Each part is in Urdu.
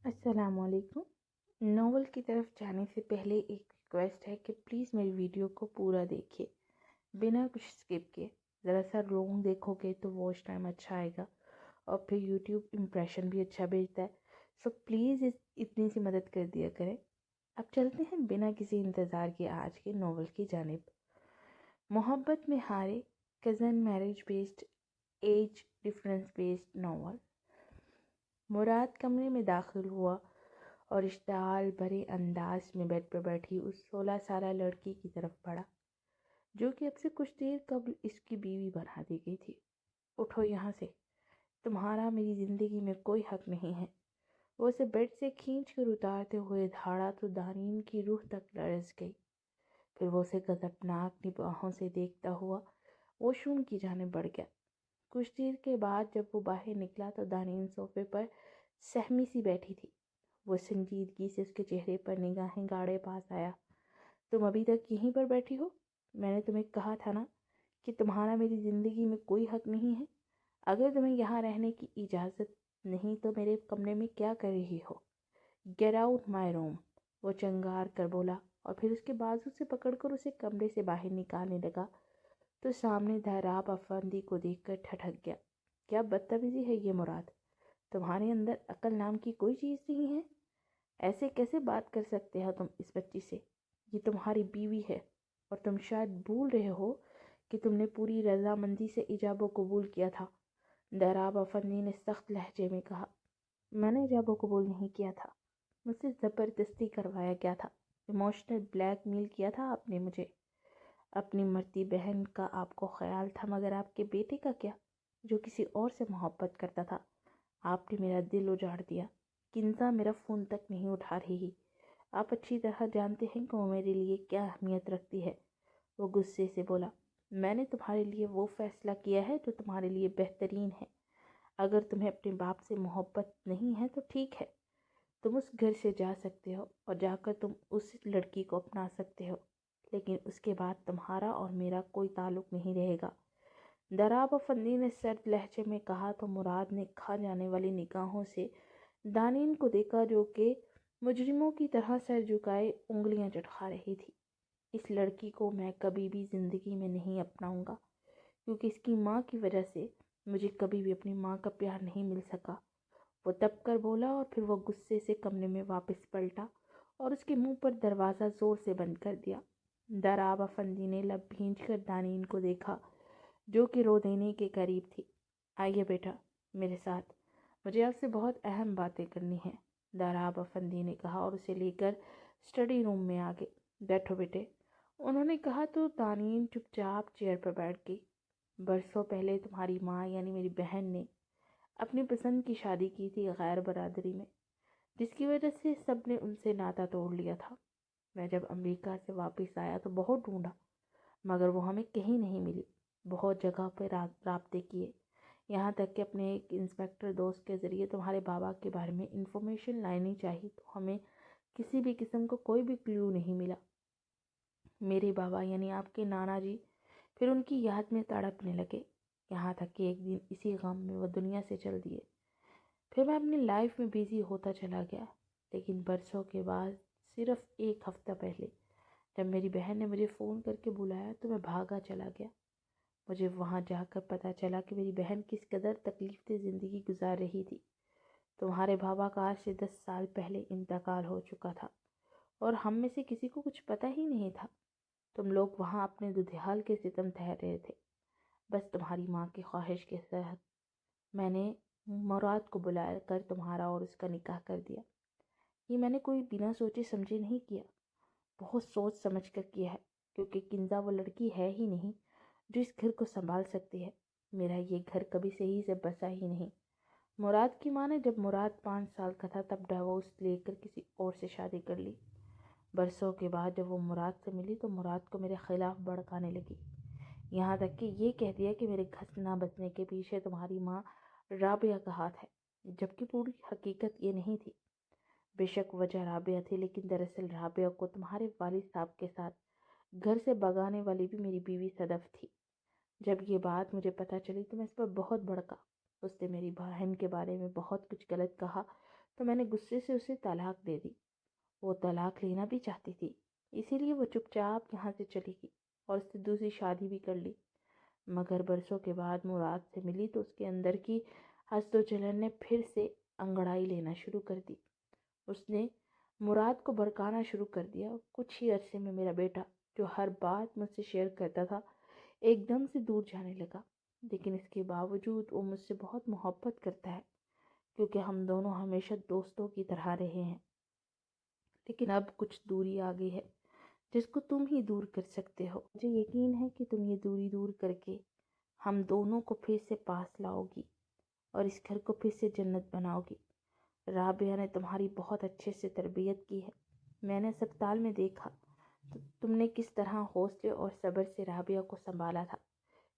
السلام علیکم۔ ناول کی طرف جانے سے پہلے ایک ریکویسٹ ہے کہ پلیز میری ویڈیو کو پورا دیکھیے بنا کچھ اسکپ کیے۔ ذرا سا لانگ دیکھو گے تو واچ ٹائم اچھا آئے گا اور پھر یوٹیوب امپریشن بھی اچھا بھیجتا ہے، سو پلیز اتنی سی مدد کر دیا کریں۔ اب چلتے ہیں بنا کسی انتظار کے آج کے ناول کی جانب۔ محبت میں ہارے، cousin marriage based age difference based novel. Murad کمرے میں داخل ہوا اور اشتعال بھرے انداز میں بیڈ پر بیٹھی اس 16 سالہ لڑکی کی طرف بڑھا جو کہ اب سے کچھ دیر قبل اس کی بیوی بنا دی گئی تھی۔ اٹھو یہاں سے، تمہارا میری زندگی میں کوئی حق نہیں ہے۔ وہ اسے بیڈ سے کھینچ کر اتارتے ہوئے دھاڑا تو دارین کی روح تک لرز گئی۔ پھر وہ اسے غضبناک نگاہوں سے دیکھتا ہوا واش روم کی جانب بڑھ گیا۔ کچھ دیر کے بعد جب وہ باہر نکلا تو دانین صوفے پر سہمی سی بیٹھی تھی۔ وہ سنجیدگی سے اس کے چہرے پر نگاہیں گاڑے پاس آیا۔ تم ابھی تک یہیں پر بیٹھی ہو؟ میں نے تمہیں کہا تھا نا کہ تمہارا میری زندگی میں کوئی حق نہیں ہے۔ اگر تمہیں یہاں رہنے کی اجازت نہیں تو میرے کمرے میں کیا کر رہی ہو؟ گیٹ آؤٹ مائی روم، وہ چنگار کر بولا اور پھر اس کے بازو سے پکڑ کر اسے کمرے سے باہر نکالنے لگا تو سامنے دھراب افندی کو دیکھ کر ٹھٹک گیا۔ کیا بدتمیزی ہے یہ مراد؟ تمہارے اندر عقل نام کی کوئی چیز نہیں ہے؟ ایسے کیسے بات کر سکتے ہو تم اس بچی سے؟ یہ تمہاری بیوی ہے اور تم شاید بھول رہے ہو کہ تم نے پوری رضامندی سے ایجاب و قبول کیا تھا۔ دھراب افندی نے سخت لہجے میں کہا، میں نے ایجاب و قبول نہیں کیا تھا، مجھ سے زبردستی کروایا گیا تھا، ایموشنل بلیک میل کیا تھا آپ نے مجھے۔ اپنی مرتی بہن کا آپ کو خیال تھا مگر آپ کے بیٹے کا کیا، جو کسی اور سے محبت کرتا تھا؟ آپ نے میرا دل اجاڑ دیا۔ کنزا میرا فون تک نہیں اٹھا رہی۔ آپ اچھی طرح جانتے ہیں کہ وہ میرے لیے کیا اہمیت رکھتی ہے۔ وہ غصے سے بولا، میں نے تمہارے لیے وہ فیصلہ کیا ہے جو تمہارے لیے بہترین ہے۔ اگر تمہیں اپنے باپ سے محبت نہیں ہے تو ٹھیک ہے، تم اس گھر سے جا سکتے ہو اور جا کر تم اس لڑکی کو اپنا سکتے ہو، لیکن اس کے بعد تمہارا اور میرا کوئی تعلق نہیں رہے گا۔ دھراب افندی نے سرد لہجے میں کہا تو مراد نے کھا جانے والی نگاہوں سے دانین کو دیکھا جو کہ مجرموں کی طرح سر جھکائے انگلیاں چٹکا رہی تھی۔ اس لڑکی کو میں کبھی بھی زندگی میں نہیں اپناؤں گا کیونکہ اس کی ماں کی وجہ سے مجھے کبھی بھی اپنی ماں کا پیار نہیں مل سکا، وہ دب کر بولا اور پھر وہ غصے سے کمرے میں واپس پلٹا اور اس کے منہ پر دروازہ زور سے بند کر دیا۔ دھراب افندی نے لب بھینچ کر دانین کو دیکھا جو کہ رو دینے کے قریب تھی۔ آئیے بیٹا میرے ساتھ، مجھے آپ سے بہت اہم باتیں کرنی ہیں، دھراب افندی نے کہا اور اسے لے کر اسٹڈی روم میں آگے۔ بیٹھو بیٹے، انہوں نے کہا تو دانین چپ چاپ چیئر پر بیٹھ گئی۔ برسوں پہلے تمہاری ماں یعنی میری بہن نے اپنی پسند کی شادی کی تھی غیر برادری میں، جس کی وجہ سے سب نے ان سے ناتا توڑ لیا تھا۔ میں جب امریکہ سے واپس آیا تو بہت ڈھونڈا مگر وہ ہمیں کہیں نہیں ملی۔ بہت جگہ پہ رابطے کیے، یہاں تک کہ اپنے ایک انسپیکٹر دوست کے ذریعے تمہارے بابا کے بارے میں انفارمیشن لانی چاہی تو ہمیں کسی بھی قسم کا کوئی بھی کلیو نہیں ملا۔ میرے بابا یعنی آپ کے نانا جی پھر ان کی یاد میں تڑپنے لگے، یہاں تک کہ ایک دن اسی غم میں وہ دنیا سے چل دیے۔ پھر میں اپنی لائف میں بیزی ہوتا چلا گیا، لیکن برسوں کے بعد صرف ایک ہفتہ پہلے جب میری بہن نے مجھے فون کر کے بلایا تو میں بھاگا چلا گیا۔ مجھے وہاں جا کر پتہ چلا کہ میری بہن کس قدر تکلیف دہ زندگی گزار رہی تھی۔ تمہارے بابا کا آج سے 10 سال پہلے انتقال ہو چکا تھا اور ہم میں سے کسی کو کچھ پتہ ہی نہیں تھا۔ تم لوگ وہاں اپنے دودھیال کے ستم ٹھہر رہے تھے۔ بس تمہاری ماں کی خواہش کے تحت میں نے مراد کو بلا کر تمہارا اور اس کا نکاح کر دیا۔ یہ میں نے کوئی بنا سوچے سمجھے نہیں کیا، بہت سوچ سمجھ کر کیا ہے، کیونکہ کنزا وہ لڑکی ہے ہی نہیں جو اس گھر کو سنبھال سکتی ہے۔ میرا یہ گھر کبھی صحیح سے بسا ہی نہیں۔ مراد کی ماں نے جب مراد 5 سال کا تھا تب ڈیورس لے کر کسی اور سے شادی کر لی۔ برسوں کے بعد جب وہ مراد سے ملی تو مراد کو میرے خلاف بھڑکانے لگی، یہاں تک کہ یہ کہہ دیا کہ میرے گھس نہ بچنے کے پیچھے تمہاری ماں رابعہ کا ہاتھ ہے، جبکہ پوری حقیقت یہ نہیں تھی۔ بے شک وجہ رابعہ تھی، لیکن دراصل رابعہ کو تمہارے والد صاحب کے ساتھ گھر سے بھگانے والی بھی میری بیوی صدف تھی۔ جب یہ بات مجھے پتہ چلی تو میں اس پر بہت بھڑکا۔ اس نے میری بہن کے بارے میں بہت کچھ غلط کہا تو میں نے غصے سے اسے طلاق دے دی۔ وہ طلاق لینا بھی چاہتی تھی، اسی لیے وہ چپ چاپ یہاں سے چلی گئی اور اس سے دوسری شادی بھی کر لی۔ مگر برسوں کے بعد مراد سے ملی تو اس کے اندر کی حسد و جلن نے پھر سے انگڑائی لینا شروع کر دی۔ اس نے مراد کو بھڑکانا شروع کر دیا۔ کچھ ہی عرصے میں میرا بیٹا، جو ہر بات مجھ سے شیئر کرتا تھا، ایک دم سے دور جانے لگا۔ لیکن اس کے باوجود وہ مجھ سے بہت محبت کرتا ہے، کیونکہ ہم دونوں ہمیشہ دوستوں کی طرح رہے ہیں۔ لیکن اب کچھ دوری آ گئی ہے جس کو تم ہی دور کر سکتے ہو۔ مجھے یقین ہے کہ تم یہ دوری دور کر کے ہم دونوں کو پھر سے پاس لاؤ گی اور اس گھر کو پھر سے جنت بناؤ گی۔ رابعہ نے تمہاری بہت اچھے سے تربیت کی ہے۔ میں نے اسپتال میں دیکھا تو تم نے کس طرح حوصلے اور صبر سے رابعہ کو سنبھالا تھا۔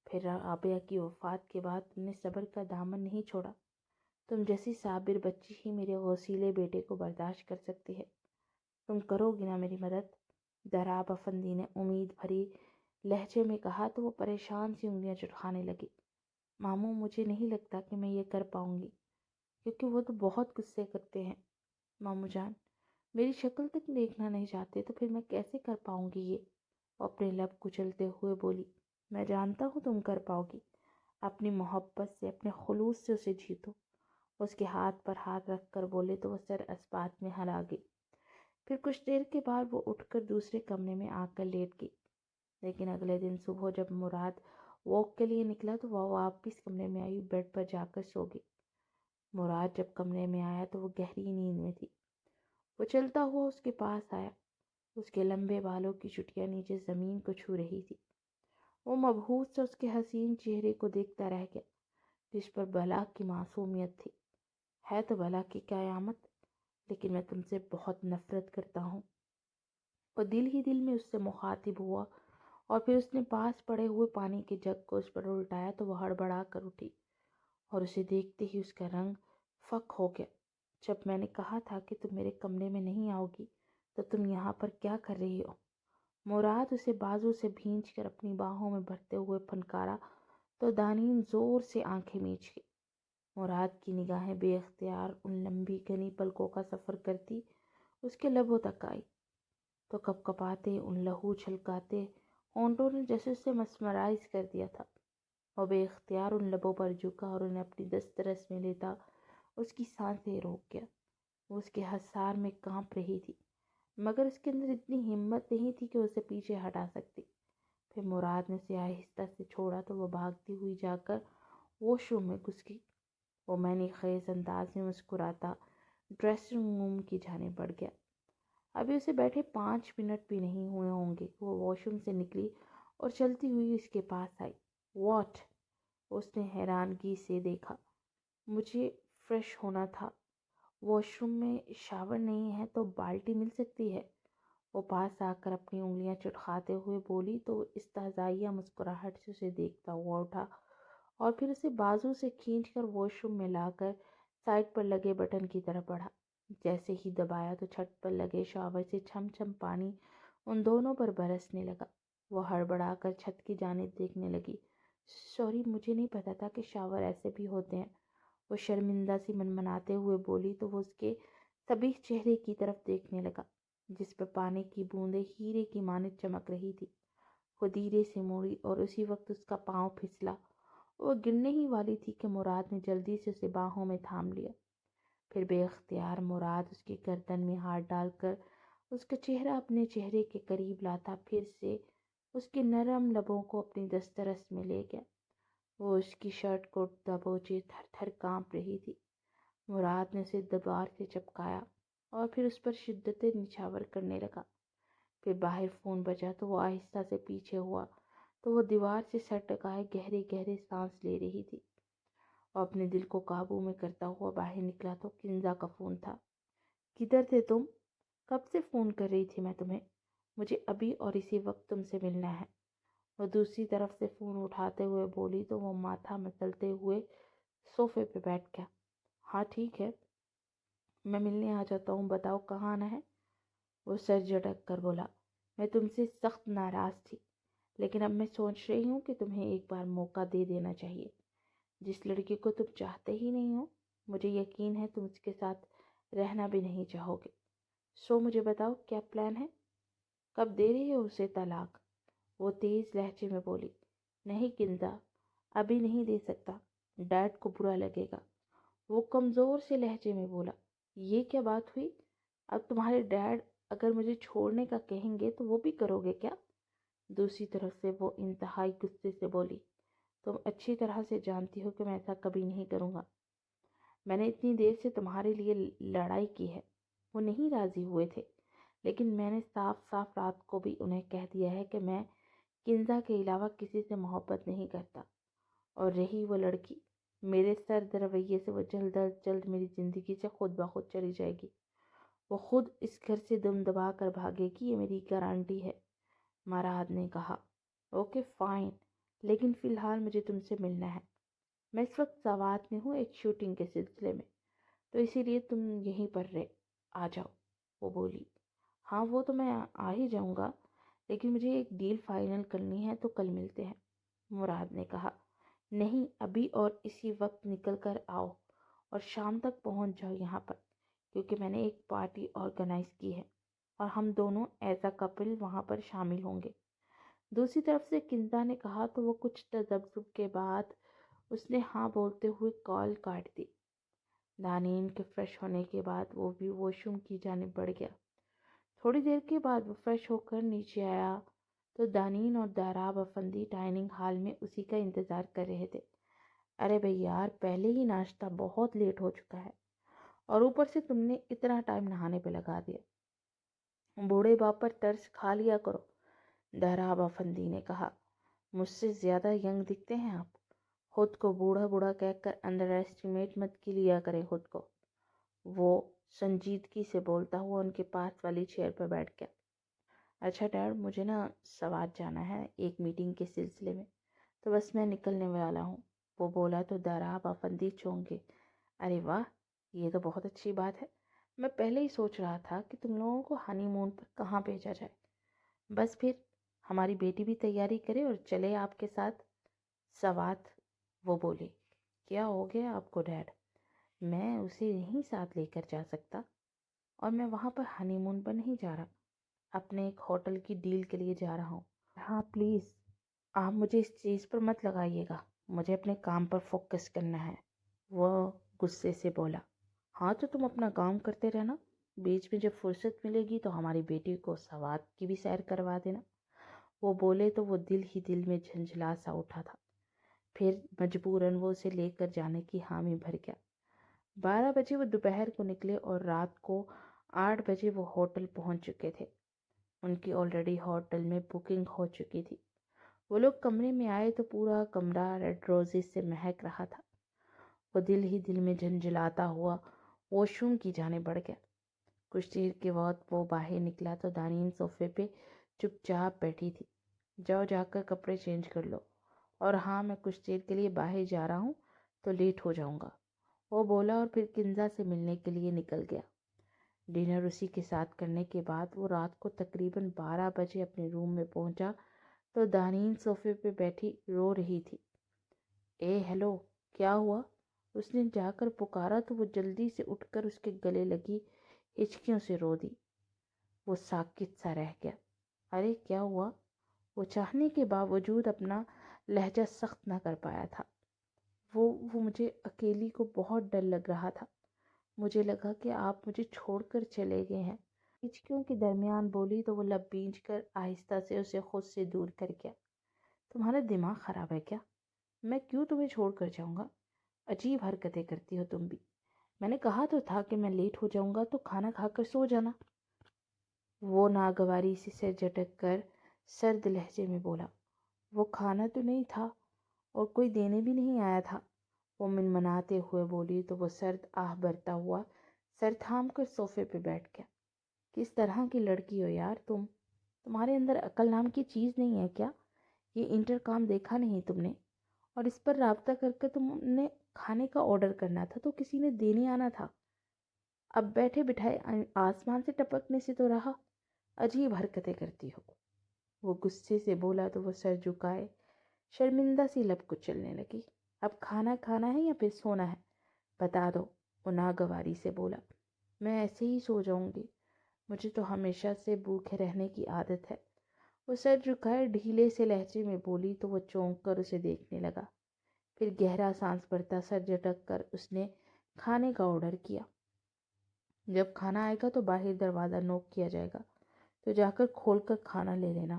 پھر رابعہ کی وفات کے بعد تم نے صبر کا دامن نہیں چھوڑا۔ تم جیسی صابر بچی ہی میرے غصیلے بیٹے کو برداشت کر سکتی ہے۔ تم کرو گی نا میری مدد؟ دراب افندی نے امید بھری لہجے میں کہا تو وہ پریشان سی انگلیاں چٹکانے لگی۔ ماموں، مجھے نہیں لگتا کہ میں یہ کر پاؤں گی، کیونکہ وہ تو بہت غصے کرتے ہیں۔ ماموں جان، میری شکل تک دیکھنا نہیں چاہتے تو پھر میں کیسے کر پاؤں گی یہ؟ وہ اپنے لب کچلتے ہوئے بولی۔ میں جانتا ہوں تم کر پاؤ گی۔ اپنی محبت سے، اپنے خلوص سے اسے جیتو۔ اس کے ہاتھ پر ہاتھ رکھ کر بولے تو وہ سر اسبات میں ہلا گئی۔ پھر کچھ دیر کے بعد وہ اٹھ کر دوسرے کمرے میں آ کر لیٹ گئی۔ لیکن اگلے دن صبح جب مراد واک کے لیے نکلا تو وہ واپس کمرے میں آئی، بیڈ پر جا کر سو گئی۔ مراد جب کمرے میں آیا تو وہ گہری نیند میں تھی۔ وہ چلتا ہوا اس کے پاس آیا۔ اس کے لمبے بالوں کی چٹیاں نیچے زمین کو چھو رہی تھی۔ وہ مبہوت سے اس کے حسین چہرے کو دیکھتا رہ گیا، جس پر بلا کی معصومیت تھی۔ ہے تو بلا کی قیامت، لیکن میں تم سے بہت نفرت کرتا ہوں۔ وہ دل ہی دل میں اس سے مخاطب ہوا اور پھر اس نے پاس پڑے ہوئے پانی کے جگ کو اس پر الٹایا تو وہ ہڑبڑا کر اٹھی اور اسے دیکھتے ہی اس کا رنگ فک ہو گیا۔ جب میں نے کہا تھا کہ تم میرے کمرے میں نہیں آؤ گی تو تم یہاں پر کیا کر رہی ہو؟ مراد اسے بازو سے بھینچ کر اپنی باہوں میں بھرتے ہوئے پھنکارا تو دانین زور سے آنکھیں میچ گئی۔ مراد کی نگاہیں بے اختیار ان لمبی گھنی پلکوں کا سفر کرتی اس کے لبوں تک آئی تو کپ کپاتے ان لہو چھلکاتے ہونٹوں نے جیسے اسے مسمرائز کر دیا تھا۔ وہ بے اختیار ان لبوں پر جھکا اور انہیں اپنی دسترس میں لیتا اس کی سانسیں روک گیا۔ وہ اس کے حصار میں کانپ رہی تھی، مگر اس کے اندر اتنی ہمت نہیں تھی کہ اسے پیچھے ہٹا سکتی۔ پھر مراد نے اسے آہستہ سے چھوڑا تو وہ بھاگتی ہوئی جا کر واش روم میں گھس گئی۔ وہ معنی خیز انداز میں مسکراتا ڈریسنگ روم کی جانب بڑھ گیا۔ ابھی اسے بیٹھے 5 منٹ بھی نہیں ہوئے ہوں گے کہ وہ واش روم سے نکلی اور چلتی ہوئی اس کے پاس آئی۔ واٹ؟ اس نے حیرانگی سے دیکھا۔ مجھے فریش ہونا تھا۔ واش روم میں شاور نہیں ہے تو بالٹی مل سکتی ہے؟ وہ پاس آ کر اپنی انگلیاں چٹکاتے ہوئے بولی تو استہزائیہ مسکراہٹ سے اسے دیکھتا ہوا اٹھا اور پھر اسے بازو سے کھینچ کر واش روم میں لا کر سائڈ پر لگے بٹن کی طرف بڑھا۔ جیسے ہی دبایا تو چھت پر لگے شاور سے چھم چھم پانی ان دونوں پر برسنے لگا۔ وہ ہڑبڑا کر چھت کی جانب دیکھنے لگی۔ سوری، مجھے نہیں پتا تھا کہ شاور ایسے بھی ہوتے ہیں، وہ شرمندہ سی منمناتے ہوئے بولی تو وہ اس کے صبیح چہرے کی طرف دیکھنے لگا جس پر پانی کی بوندیں ہیرے کی مانند چمک رہی تھی۔ وہ دھیرے سے موڑی اور اسی وقت اس کا پاؤں پھسلا۔ وہ گرنے ہی والی تھی کہ مراد نے جلدی سے اسے باہوں میں تھام لیا۔ پھر بے اختیار مراد اس کی گردن میں ہاتھ ڈال کر اس کا چہرہ اپنے چہرے کے قریب لاتا پھر سے اس کے نرم لبوں کو اپنی دسترس میں لے گیا۔ وہ اس کی شرٹ کو دبوچے تھر تھر کانپ رہی تھی۔ مراد نے اسے دیوار سے چپکایا اور پھر اس پر شدت نچھاور کرنے لگا۔ پھر باہر فون بجا تو وہ آہستہ سے پیچھے ہوا تو وہ دیوار سے سر ٹکائے گہرے گہرے سانس لے رہی تھی۔ اور اپنے دل کو قابو میں کرتا ہوا باہر نکلا تو کنزا کا فون تھا۔ کدھر تھے تم؟ کب سے فون کر رہی تھی میں تمہیں، مجھے ابھی اور اسی وقت تم سے ملنا ہے۔ وہ دوسری طرف سے فون اٹھاتے ہوئے بولی تو وہ ماتھا متلتے ہوئے صوفے پہ بیٹھ گیا۔ ہاں ٹھیک ہے، میں ملنے آ جاتا ہوں، بتاؤ کہاں آنا ہے؟ وہ سر جھٹک کر بولا۔ میں تم سے سخت ناراض تھی، لیکن اب میں سوچ رہی ہوں کہ تمہیں ایک بار موقع دے دینا چاہیے۔ جس لڑکی کو تم چاہتے ہی نہیں ہو، مجھے یقین ہے تم اس کے ساتھ رہنا بھی نہیں چاہو گے۔ سو مجھے بتاؤ کیا پلان ہے؟ کب دے رہی ہو اسے طلاق؟ وہ تیز لہجے میں بولی۔ نہیں کنزا، ابھی نہیں دے سکتا، ڈیڈ کو برا لگے گا۔ وہ کمزور سے لہجے میں بولا۔ یہ کیا بات ہوئی؟ اب تمہارے ڈیڈ اگر مجھے چھوڑنے کا کہیں گے تو وہ بھی کرو گے کیا؟ دوسری طرف سے وہ انتہائی غصے سے بولی۔ تم اچھی طرح سے جانتی ہو کہ میں ایسا کبھی نہیں کروں گا۔ میں نے اتنی دیر سے تمہارے لیے لڑائی کی ہے۔ وہ نہیں راضی ہوئے تھے، لیکن میں نے صاف صاف رات کو بھی انہیں کہہ دیا ہے کہ میں کنزا کے علاوہ کسی سے محبت نہیں کرتا۔ اور رہی وہ لڑکی، میرے سرد رویے سے وہ جلد از جلد میری زندگی سے خود بخود چلی جائے گی۔ وہ خود اس گھر سے دم دبا کر بھاگے گی، یہ میری گارنٹی ہے، مراد نے کہا۔ اوکے فائن، لیکن فی الحال مجھے تم سے ملنا ہے۔ میں اس وقت سوات میں ہوں ایک شوٹنگ کے سلسلے میں، تو اسی لیے تم یہیں پر آ جاؤ، وہ بولی۔ ہاں وہ تو میں آ ہی جاؤں گا، لیکن مجھے ایک ڈیل فائنل کرنی ہے، تو کل ملتے ہیں، مراد نے کہا۔ نہیں، ابھی اور اسی وقت نکل کر آؤ اور شام تک پہنچ جاؤ یہاں پر، کیونکہ میں نے ایک پارٹی آرگنائز کی ہے اور ہم دونوں ایز اے کپل وہاں پر شامل ہوں گے۔ دوسری طرف سے کنزا نے کہا تو وہ کچھ تذبذب کے بعد اس نے ہاں بولتے ہوئے کال کاٹ دی۔ دانین کے فریش ہونے کے بعد وہ بھی واش روم کی جانب بڑھ گیا۔ تھوڑی دیر کے بعد وہ فریش ہو کر نیچے آیا تو دانین اور داراب افندی ڈائننگ ہال میں اسی کا انتظار کر رہے تھے۔ ارے بھئی یار، پہلے ہی ناشتہ بہت لیٹ ہو چکا ہے اور اوپر سے تم نے اتنا ٹائم نہانے پہ لگا دیا۔ بوڑھے باپ پر ترس کھا لیا کرو، داراب افندی نے کہا۔ مجھ سے زیادہ ینگ دکھتے ہیں آپ، خود کو بوڑھا بوڑھا کہہ کر انڈر ایسٹیمیٹ مت کی لیا کریں خود کو۔ وہ سنجیدگی سے بولتا ہوا ان کے پاس والی چیئر پر بیٹھ گیا۔ اچھا ڈیڈ، مجھے نا سوات جانا ہے ایک میٹنگ کے سلسلے میں، تو بس میں نکلنے والا ہوں، وہ بولا تو داراب افندی چونکے۔ ارے واہ، یہ تو بہت اچھی بات ہے۔ میں پہلے ہی سوچ رہا تھا کہ تم لوگوں کو ہنی مون پر کہاں بھیجا جائے۔ بس پھر ہماری بیٹی بھی تیاری کرے اور چلے آپ کے ساتھ سوات، وہ بولے۔ کیا ہو گیا آپ کو ڈیڈ؟ میں اسے نہیں ساتھ لے کر جا سکتا، اور میں وہاں پر ہنی مون پر نہیں جا رہا، اپنے ایک ہوٹل کی ڈیل کے لیے جا رہا ہوں۔ ہاں پلیز، آپ مجھے اس چیز پر مت لگائیے گا، مجھے اپنے کام پر فوکس کرنا ہے، وہ غصے سے بولا۔ ہاں تو تم اپنا کام کرتے رہنا، بیچ میں جب فرصت ملے گی تو ہماری بیٹی کو سوات کی بھی سیر کروا دینا، وہ بولے تو وہ دل ہی دل میں جھنجھلا سا اٹھا تھا۔ پھر مجبوراً وہ اسے لے کر جانے کی حامی بھر گیا۔ 12 بجے وہ دوپہر کو نکلے اور رات کو 8 بجے وہ ہوٹل پہنچ چکے تھے۔ ان کی آلریڈی ہوٹل میں بکنگ ہو چکی تھی۔ وہ لوگ کمرے میں آئے تو پورا کمرہ ریڈ روزز سے مہک رہا تھا۔ وہ دل ہی دل میں جھنجھلاتا ہوا واش روم کی جانب بڑھ گیا۔ کچھ دیر کے بعد وہ باہر نکلا تو دانین صوفے پہ چپ چاپ بیٹھی تھی۔ جاؤ جا کر کپڑے چینج کر لو، اور ہاں میں کچھ دیر کے لیے باہر جا رہا ہوں تو لیٹ ہو جاؤں گا، وہ بولا اور پھر کنزا سے ملنے کے لیے نکل گیا۔ ڈنر اسی کے ساتھ کرنے کے بعد وہ رات کو تقریباً 12 بجے اپنے روم میں پہنچا تو دانین صوفے پہ بیٹھی رو رہی تھی۔ اے ہیلو، کیا ہوا؟ اس نے جا کر پکارا تو وہ جلدی سے اٹھ کر اس کے گلے لگی ہچکیوں سے رو دی۔ وہ ساکت سا رہ گیا۔ ارے کیا ہوا؟ وہ چاہنے کے باوجود اپنا لہجہ سخت نہ کر پایا تھا۔ وہ مجھے اکیلی کو بہت ڈر لگ رہا تھا، مجھے لگا کہ آپ مجھے چھوڑ کر چلے گئے ہیں، ہچکیوں کے درمیان بولی تو وہ لب بھینچ کر آہستہ سے اسے خود سے دور کر گیا۔ تمہارا دماغ خراب ہے کیا؟ میں کیوں تمہیں چھوڑ کر جاؤں گا؟ عجیب حرکتیں کرتی ہو تم بھی۔ میں نے کہا تو تھا کہ میں لیٹ ہو جاؤں گا تو کھانا کھا کر سو جانا، وہ ناگواری سے سر جھٹک کر سرد لہجے میں بولا۔ وہ کھانا تو نہیں تھا اور کوئی دینے بھی نہیں آیا تھا، وہ منمناتے ہوئے بولی تو وہ سرد آہ بھرتا ہوا سر تھام کر صوفے پہ بیٹھ گیا۔ کس طرح کی لڑکی ہو یار تمہارے اندر عقل نام کی چیز نہیں ہے کیا؟ یہ انٹرکام دیکھا نہیں تم نے؟ اور اس پر رابطہ کر کے تم نے کھانے کا آرڈر کرنا تھا تو کسی نے دینے آنا تھا، اب بیٹھے بٹھائے آسمان سے ٹپکنے سے تو رہا، عجیب حرکتیں کرتی ہو، وہ غصے سے بولا تو وہ سر جھکائے شرمندہ سی لب کچلنے لگی۔ اب کھانا کھانا ہے یا پھر سونا ہے؟ بتا دو، وہ ناگواری سے بولا۔ میں ایسے ہی سو جاؤں گی، مجھے تو ہمیشہ سے بھوکے رہنے کی عادت ہے۔ وہ سر جھکائے ڈھیلے سے لہجے میں بولی تو وہ چونک کر اسے دیکھنے لگا۔ پھر گہرا سانس بھرتا سر جھٹک کر اس نے کھانے کا آرڈر کیا۔ جب کھانا آئے گا تو باہر دروازہ نوک کیا جائے گا، تو جا کر کھول کر کھانا لے لینا۔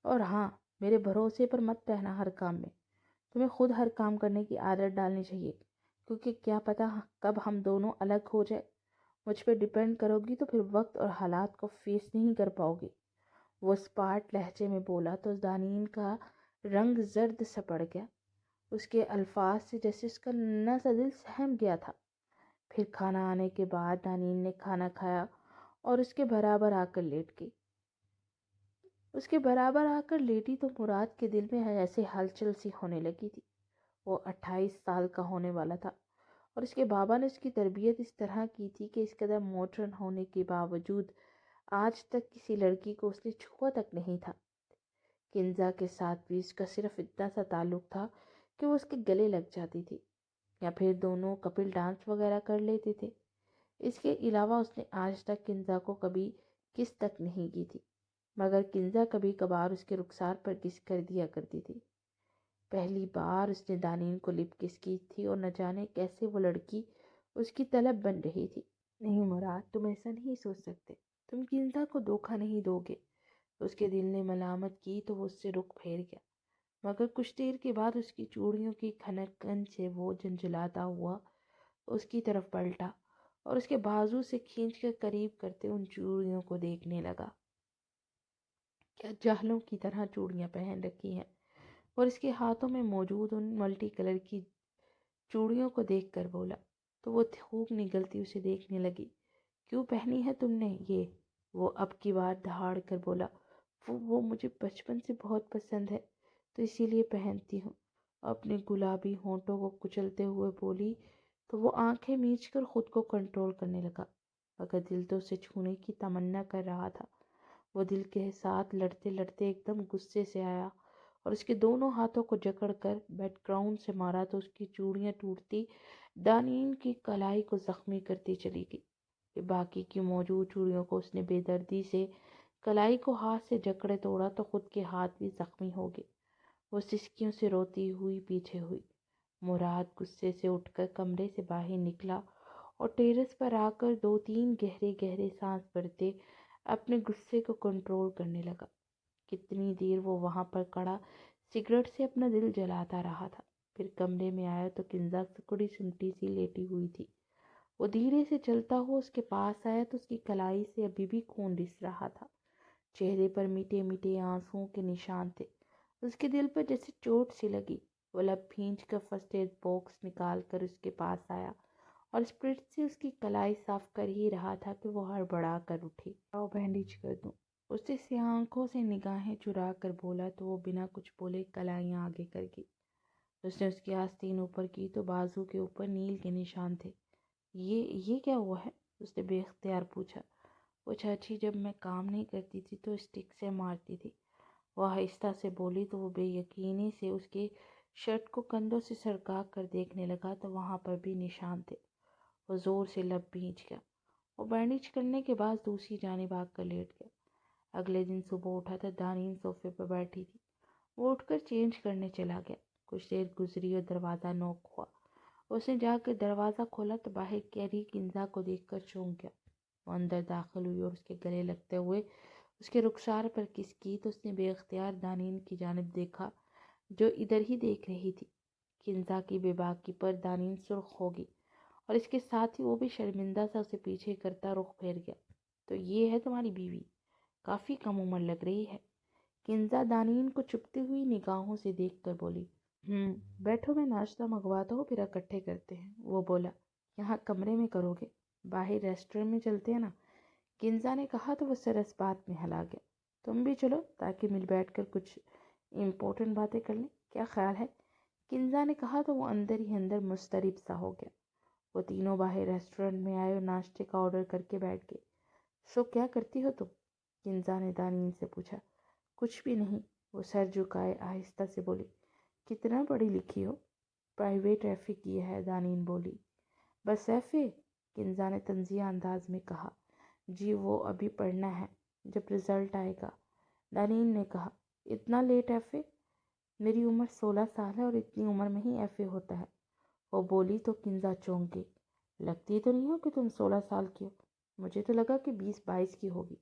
اور ہاں، میرے بھروسے پر مت رہنا ہر کام میں، تمہیں خود ہر کام کرنے کی عادت ڈالنی چاہیے، کیونکہ کیا پتہ کب ہم دونوں الگ ہو جائے۔ مجھ پہ ڈیپینڈ کرو گی تو پھر وقت اور حالات کو فیس نہیں کر پاؤ گی۔ وہ اسپاٹ لہجے میں بولا تو دانین کا رنگ زرد سا پڑ گیا۔ اس کے الفاظ سے جیسے اس کا ننھا سا دل سہم گیا تھا۔ پھر کھانا آنے کے بعد دانین نے کھانا کھایا اور اس کے برابر آ کر لیٹ گئی۔ اس کے برابر آ کر لیٹی تو مراد کے دل میں ایسے ہلچل سی ہونے لگی تھی۔ وہ 28 سال کا ہونے والا تھا اور اس کے بابا نے اس کی تربیت اس طرح کی تھی کہ اس قدر ماڈرن ہونے کے باوجود آج تک کسی لڑکی کو اس نے چھوا تک نہیں تھا۔ کنزا کے ساتھ بھی اس کا صرف اتنا سا تعلق تھا کہ وہ اس کے گلے لگ جاتی تھی یا پھر دونوں کپل ڈانس وغیرہ کر لیتے تھے۔ اس کے علاوہ اس نے آج تک کنزا کو کبھی کس تک نہیں کی تھی، مگر کنزا کبھی کبھار اس کے رخسار پر کس کر دیا کرتی تھی۔ پہلی بار اس نے دانین کو لپ کس کی تھی اور نہ جانے کیسے وہ لڑکی اس کی طلب بن رہی تھی۔ نہیں مراد، تم ایسا نہیں سوچ سکتے، تم کنزا کو دھوکہ نہیں دو گے۔ اس کے دل نے ملامت کی تو وہ اس سے رخ پھیر گیا، مگر کچھ دیر کے بعد اس کی چوڑیوں کی کھنکن سے وہ جھنجھلاتا ہوا اس کی طرف پلٹا اور اس کے بازو سے کھینچ کر قریب کرتے ان چوڑیوں کو دیکھنے لگا۔ کیا جاہلوں کی طرح چوڑیاں پہن رکھی ہیں، اور اس کے ہاتھوں میں موجود ان ملٹی کلر کی چوڑیوں کو دیکھ کر بولا تو وہ تھوک نگلتی اسے دیکھنے لگی۔ کیوں پہنی ہے تم نے یہ؟ وہ اب کی بار دھاڑ کر بولا، وہ مجھے بچپن سے بہت پسند ہے تو اسی لیے پہنتی ہوں۔ اپنے گلابی ہونٹوں کو کچلتے ہوئے بولی تو وہ آنکھیں میچ کر خود کو کنٹرول کرنے لگا، مگر دل تو اسے چھونے کی تمنا کر رہا تھا۔ وہ دل کے ساتھ لڑتے لڑتے ایک دم غصے سے آیا اور اس کے دونوں ہاتھوں کو جکڑ کر بیک گراؤنڈ سے مارا تو اس کی چوڑیاں ٹوٹتی دانین کی کلائی کو زخمی کرتی چلی گئی۔ پھر باقی کی موجود چوڑیوں کو اس نے بے دردی سے کلائی کو ہاتھ سے جکڑے توڑا تو خود کے ہاتھ بھی زخمی ہو گئے۔ وہ سسکیوں سے روتی ہوئی پیچھے ہوئی۔ مراد غصے سے اٹھ کر کمرے سے باہر نکلا اور ٹیرس پر آ کر 2-3 گہرے گہرے سانس بھرتے اپنے غصے کو کنٹرول کرنے لگا۔ کتنی دیر وہ وہاں پر کھڑا سگریٹ سے اپنا دل جلاتا رہا تھا۔ پھر کمرے میں آیا تو کنزا سکڑی سمٹی سی لیٹی ہوئی تھی۔ وہ دھیرے سے چلتا ہوا اس کے پاس آیا تو اس کی کلائی سے ابھی بھی خون رس رہا تھا۔ چہرے پر میٹھے میٹھے آنسوؤں کے نشان تھے۔ اس کے دل پر جیسے چوٹ سی لگی۔ وہ لب بھینچ کر فرسٹ ایڈ باکس نکال کر اس کے پاس آیا اور اسپرٹ سے اس کی کلائی صاف کر ہی رہا تھا کہ وہ ہڑبڑا کر اٹھی۔ آؤ بینڈیج کر دوں۔ اس سے سیاہ آنکھوں سے نگاہیں چرا کر بولا تو وہ بنا کچھ بولے کلائیاں آگے کر گئی۔ اس نے اس کی آستین اوپر کی تو بازو کے اوپر نیل کے نشان تھے۔ یہ کیا ہوا ہے؟ اس نے بے اختیار پوچھا۔ وہ چاچی جب میں کام نہیں کرتی تھی تو اسٹک سے مارتی تھی، وہ آہستہ سے بولی تو وہ بے یقینی سے اس کی شرٹ کو کندھوں سے سرکا کر دیکھنے لگا تو وہاں پر بھی نشان تھے۔ وہ زور سے لب بھینچ گیا۔ وہ بینڈیج کرنے کے بعد دوسری جانب آ کر لیٹ گیا۔ اگلے دن صبح اٹھا تو دانین صوفے پر بیٹھی تھی۔ وہ اٹھ کر چینج کرنے چلا گیا۔ کچھ دیر گزری اور دروازہ نوک ہوا۔ اس نے جا کر دروازہ کھولا تو باہر کیری کنزا کو دیکھ کر چونک گیا۔ وہ اندر داخل ہوئی اور اس کے گلے لگتے ہوئے اس کے رخسار پر کس کی تو اس نے بے اختیار دانین کی جانب دیکھا جو ادھر ہی دیکھ رہی تھی۔ کنزا کی بے باکی پر دانین سرخ ہو گئی اور اس کے ساتھ ہی وہ بھی شرمندہ سا اسے پیچھے کرتا رخ پھیر گیا۔ تو یہ ہے تمہاری بیوی؟ کافی کم عمر لگ رہی ہے۔ کنزا دانین کو چپتی ہوئی نگاہوں سے دیکھ کر بولی۔ بیٹھو، میں ناشتہ منگواتا ہوں پھر اکٹھے کرتے ہیں۔ وہ بولا، یہاں کمرے میں کرو گے؟ باہر ریسٹورنٹ میں چلتے ہیں نا؟ کنزا نے کہا تو وہ سر اس بات میں ہلا گیا۔ تم بھی چلو تاکہ مل بیٹھ کر کچھ امپورٹنٹ باتیں کر لیں، کیا خیال ہے؟ کنزا نے کہا تو وہ اندر ہی اندر مضطرب سا ہو گیا۔ وہ تینوں باہر ریسٹورنٹ میں آئے اور ناشتے کا آرڈر کر کے بیٹھ گئے۔ سو کیا کرتی ہو تم؟ کنزا نے دانین سے پوچھا۔ کچھ بھی نہیں، وہ سر جھکائے آہستہ سے بولی۔ کتنا پڑھی لکھی ہو؟ پرائیویٹ ایف اے کی ہے، دانین بولی۔ بس ایف اے؟ کنزا نے طنزیہ انداز میں کہا۔ جی وہ ابھی پڑھنا ہے، جب رزلٹ آئے گا۔ دانین نے کہا۔ اتنا لیٹ ایف اے؟ میری عمر 16 سال ہے اور اتنی عمر میں ہی ایف اے ہوتا ہے۔ وہ بولی تو کنزا چونک گئی۔ لگتی تو نہیں ہو کہ تم 16 سال کی ہو، مجھے تو لگا کہ 20-22 کی ہوگی۔